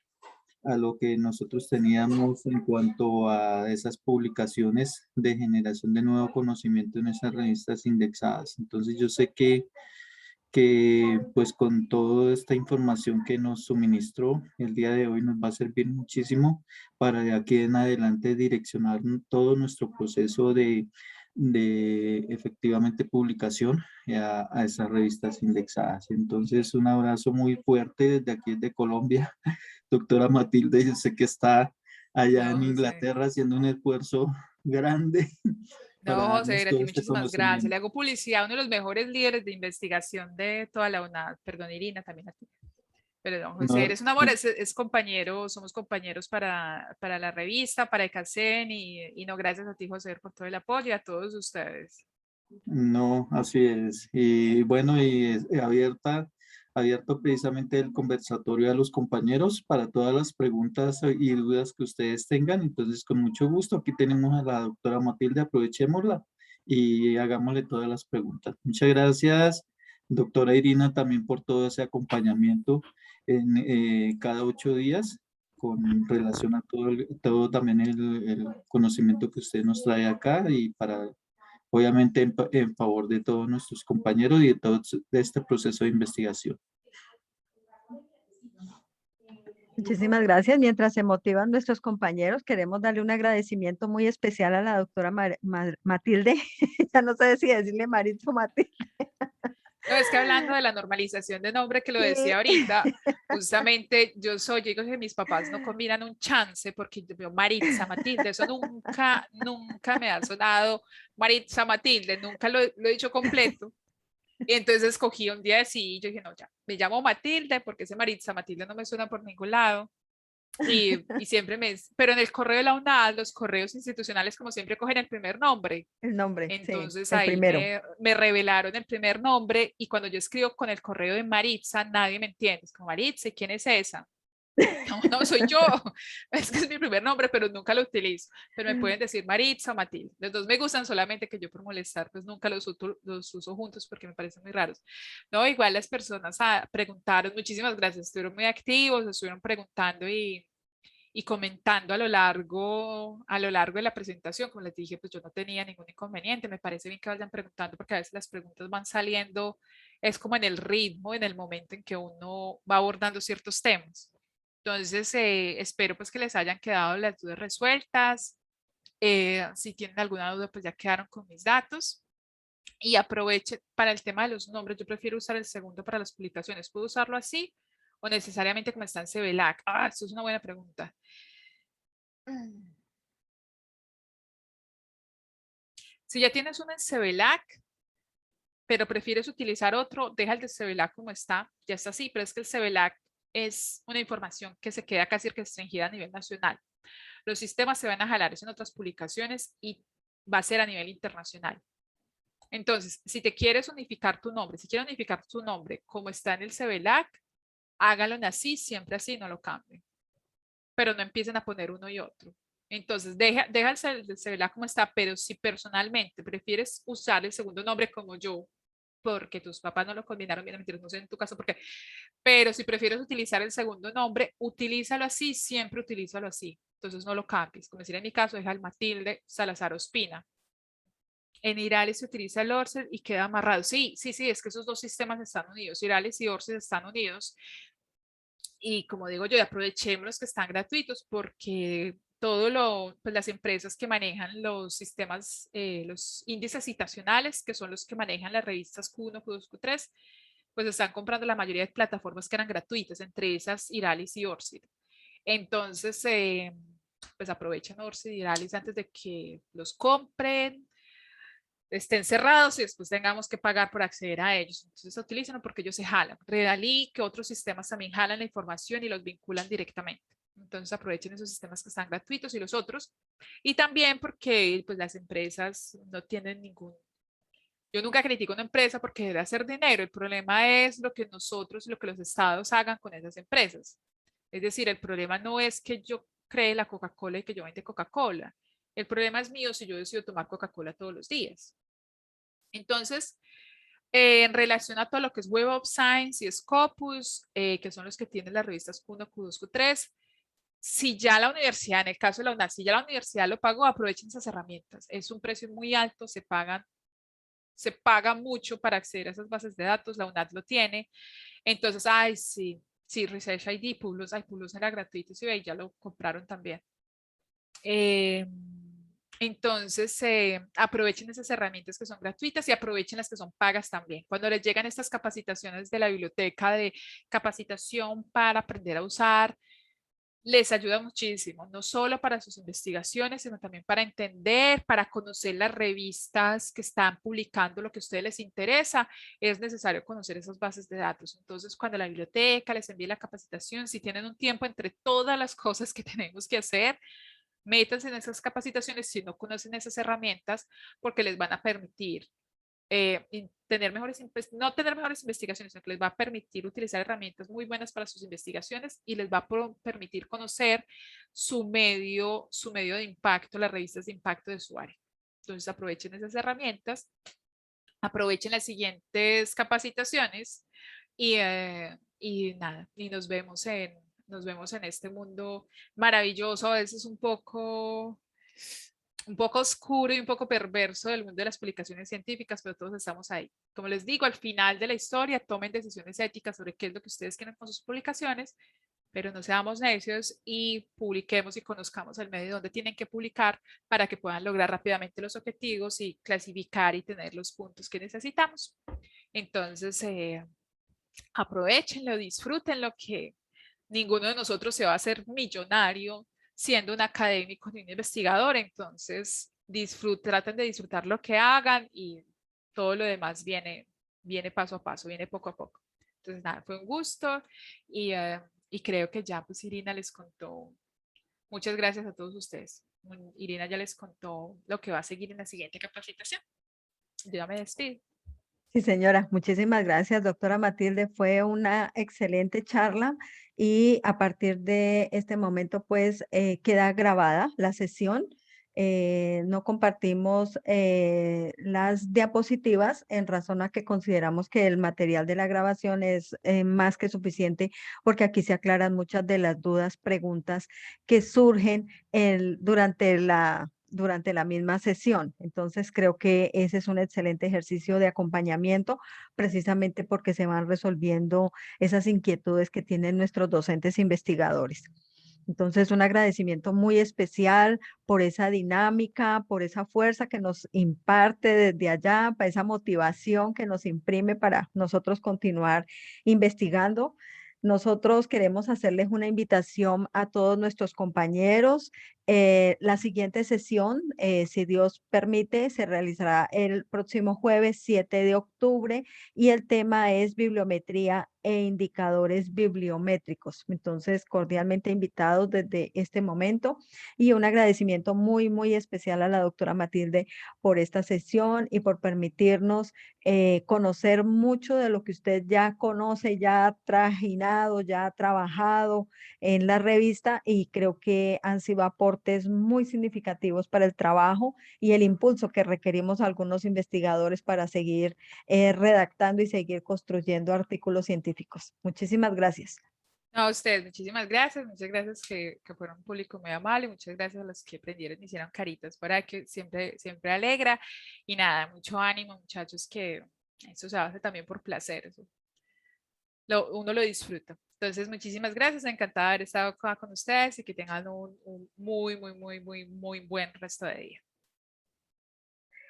lo que nosotros teníamos en cuanto a esas publicaciones de generación de nuevo conocimiento en esas revistas indexadas. Entonces yo sé que pues con toda esta información que nos suministró el día de hoy nos va a servir muchísimo para de aquí en adelante direccionar todo nuestro proceso de efectivamente publicación a esas revistas indexadas. Entonces un abrazo muy fuerte desde aquí, desde Colombia. Doctora Matilde, yo sé que está allá No, en José. Inglaterra haciendo un esfuerzo grande para No, José, darnos a todo ti este muchísimas gracias. Le conocimiento. hago publicidad a uno de los mejores líderes de investigación de toda la UNAD. Perdón, Irina, también a ti. Pero don José, No, eres un amor, es compañero, somos compañeros para la revista, para ECACEN y no, gracias a ti, José, por todo el apoyo y a todos ustedes. no, así es. Y bueno, abierto precisamente el conversatorio a los compañeros para todas las preguntas y dudas que ustedes tengan. Entonces, con mucho gusto, aquí tenemos a la doctora Matilde, aprovechémosla y hagámosle todas las preguntas. Muchas gracias, doctora Irina, también por todo ese acompañamiento en cada 8 días con relación a todo también el conocimiento que usted nos trae acá y para obviamente en favor de todos nuestros compañeros y de todo de este proceso de investigación. Muchísimas gracias. Mientras se motivan nuestros compañeros, queremos darle un agradecimiento muy especial a la doctora Matilde. Ya no sé si decirle Maritza o Matilde. No, es que hablando de la normalización de nombre que lo Sí. decía ahorita, justamente yo digo que mis papás no combinan un chance porque yo veo Maritza Matilde, eso nunca me ha sonado Maritza Matilde, nunca lo he dicho completo. Y entonces escogí un día así y yo dije, no, ya, me llamo Matilde porque ese Maritza Matilde no me suena por ningún lado. Y siempre pero en el correo de la UNAD, los correos institucionales como siempre cogen el primer nombre. El nombre, sí, Entonces el ahí primero. me revelaron el primer nombre y cuando yo escribo con el correo de Maritza, nadie me entiende. Es como Maritza, ¿quién es esa? No, no soy yo, es que es mi primer nombre, pero nunca lo utilizo. Pero me pueden decir Maritza o Matilde. Los dos me gustan, solamente que yo por molestar, pues nunca los uso juntos porque me parecen muy raros. No, igual las personas preguntaron, muchísimas gracias, estuvieron muy activos, estuvieron preguntando y comentando a lo largo de la presentación. Como les dije, pues yo no tenía ningún inconveniente. Me parece bien que vayan preguntando porque a veces las preguntas van saliendo, es como en el ritmo, en el momento en que uno va abordando ciertos temas. Entonces, espero pues que les hayan quedado las dudas resueltas. Si tienen alguna duda, pues ya quedaron con mis datos. Y aprovechen para el tema de los nombres. Yo prefiero usar el segundo para las publicaciones. ¿Puedo usarlo así o necesariamente como está en CBLAC? Ah, eso es una buena pregunta. Si ya tienes uno en CBLAC, pero prefieres utilizar otro, deja el de CBLAC como está, ya está así, pero es que el CBLAC es una información que se queda casi restringida a nivel nacional. Los sistemas se van a jalar en otras publicaciones y va a ser a nivel internacional. Entonces, si te quieres unificar tu nombre, si quieres unificar tu nombre como está en el CBLAC, hágalo así, siempre así, no lo cambien. Pero no empiecen a poner uno y otro. Entonces, deja el CBLAC como está, pero si personalmente prefieres usar el segundo nombre como yo, porque tus papás no lo combinaron bien, no sé en tu caso por qué, pero si prefieres utilizar el segundo nombre, utilízalo así, siempre utilízalo así. Entonces no lo cambies. Como decir en mi caso, deja el Matilde Salazar Ospina. En Irales se utiliza el ORCID y queda amarrado. Sí, sí, sí, es que esos dos sistemas están unidos. Irales y ORCID están unidos. Y como digo yo, aprovechemos los que están gratuitos porque pues las empresas que manejan los sistemas, los índices citacionales, que son los que manejan las revistas Q1, Q2, Q3, pues están comprando la mayoría de plataformas que eran gratuitas, entre esas Iralis y Orcid. Entonces, pues aprovechen Orcid y Iralis antes de que los compren, estén cerrados y después tengamos que pagar por acceder a ellos. Entonces, utilícenlo porque ellos se jalan. Redalí, que otros sistemas también jalan la información y los vinculan directamente. Entonces, aprovechen esos sistemas que están gratuitos y los otros. Y también porque pues, las empresas no tienen ningún... Yo nunca critico una empresa porque debe hacer dinero. El problema es lo que nosotros, lo que los estados hagan con esas empresas. Es decir, el problema no es que yo cree la Coca-Cola y que yo vende Coca-Cola. El problema es mío si yo decido tomar Coca-Cola todos los días. Entonces, en relación a todo lo que es Web of Science y Scopus, que son los que tienen las revistas Q1, Q2, Q3, si ya la universidad, en el caso de la UNAD, si ya la universidad lo pagó, aprovechen esas herramientas. Es un precio muy alto, se paga mucho para acceder a esas bases de datos, la UNAD lo tiene. Entonces, ay, sí, sí, Research ID, Publius era gratuito, sí, ya lo compraron también. Entonces, aprovechen esas herramientas que son gratuitas y aprovechen las que son pagas también. Cuando les llegan estas capacitaciones de la biblioteca de capacitación para aprender a usar, les ayuda muchísimo, no solo para sus investigaciones, sino también para entender, para conocer las revistas que están publicando lo que a ustedes les interesa. Es necesario conocer esas bases de datos. Entonces, cuando la biblioteca les envíe la capacitación, si tienen un tiempo entre todas las cosas que tenemos que hacer, métanse en esas capacitaciones si no conocen esas herramientas, porque les van a permitir tener no tener mejores investigaciones, sino que les va a permitir utilizar herramientas muy buenas para sus investigaciones y les va a permitir conocer su medio de impacto, las revistas de impacto de su área. Entonces aprovechen esas herramientas, aprovechen las siguientes capacitaciones y nada, y nos vemos en este mundo maravilloso, a veces un poco oscuro y un poco perverso del mundo de las publicaciones científicas, pero todos estamos ahí. Como les digo, al final de la historia, tomen decisiones éticas sobre qué es lo que ustedes quieren con sus publicaciones, pero no seamos necios y publiquemos y conozcamos el medio donde tienen que publicar para que puedan lograr rápidamente los objetivos y clasificar y tener los puntos que necesitamos. Entonces, aprovechenlo, disfrútenlo, que ninguno de nosotros se va a hacer millonario siendo un académico ni un investigador, entonces traten de disfrutar lo que hagan y todo lo demás viene paso a paso, viene poco a poco. Entonces, nada, fue un gusto y creo que ya pues Irina les contó, muchas gracias a todos ustedes. Irina ya les contó lo que va a seguir en la siguiente capacitación. Yo ya me despido. Sí, señora, muchísimas gracias, doctora Matilde. Fue una excelente charla y a partir de este momento, pues, queda grabada la sesión. No compartimos las diapositivas en razón a que consideramos que el material de la grabación es más que suficiente porque aquí se aclaran muchas de las dudas, preguntas que surgen durante la misma sesión. Entonces, creo que ese es un excelente ejercicio de acompañamiento, precisamente porque se van resolviendo esas inquietudes que tienen nuestros docentes investigadores. Entonces, un agradecimiento muy especial por esa dinámica, por esa fuerza que nos imparte desde allá, para esa motivación que nos imprime para nosotros continuar investigando. Nosotros queremos hacerles una invitación a todos nuestros compañeros. La siguiente sesión, si Dios permite, se realizará el próximo jueves 7 de octubre y el tema es bibliometría e indicadores bibliométricos. Entonces, cordialmente invitados desde este momento y un agradecimiento muy, muy especial a la doctora Matilde por esta sesión y por permitirnos conocer mucho de lo que usted ya conoce, ya ha trajinado, ya ha trabajado en la revista y creo que han sido aportes muy significativos para el trabajo y el impulso que requerimos algunos investigadores para seguir redactando y seguir construyendo artículos científicos. Muchísimas gracias. No, a ustedes, muchas gracias que fueron un público muy amable, muchas gracias a los que prendieron y hicieron caritas para que siempre, siempre alegra. Y nada, mucho ánimo, muchachos, que eso se hace también por placer, eso uno lo disfruta. Entonces, muchísimas gracias, encantada de haber estado acá con ustedes y que tengan un muy, muy, muy, muy, muy buen resto de día.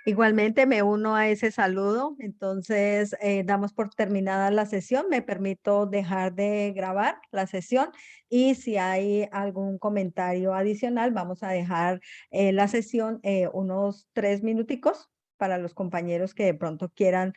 Igualmente me uno a ese saludo, entonces damos por terminada la sesión, me permito dejar de grabar la sesión y si hay algún comentario adicional, vamos a dejar la sesión unos 3 minuticos para los compañeros que de pronto quieran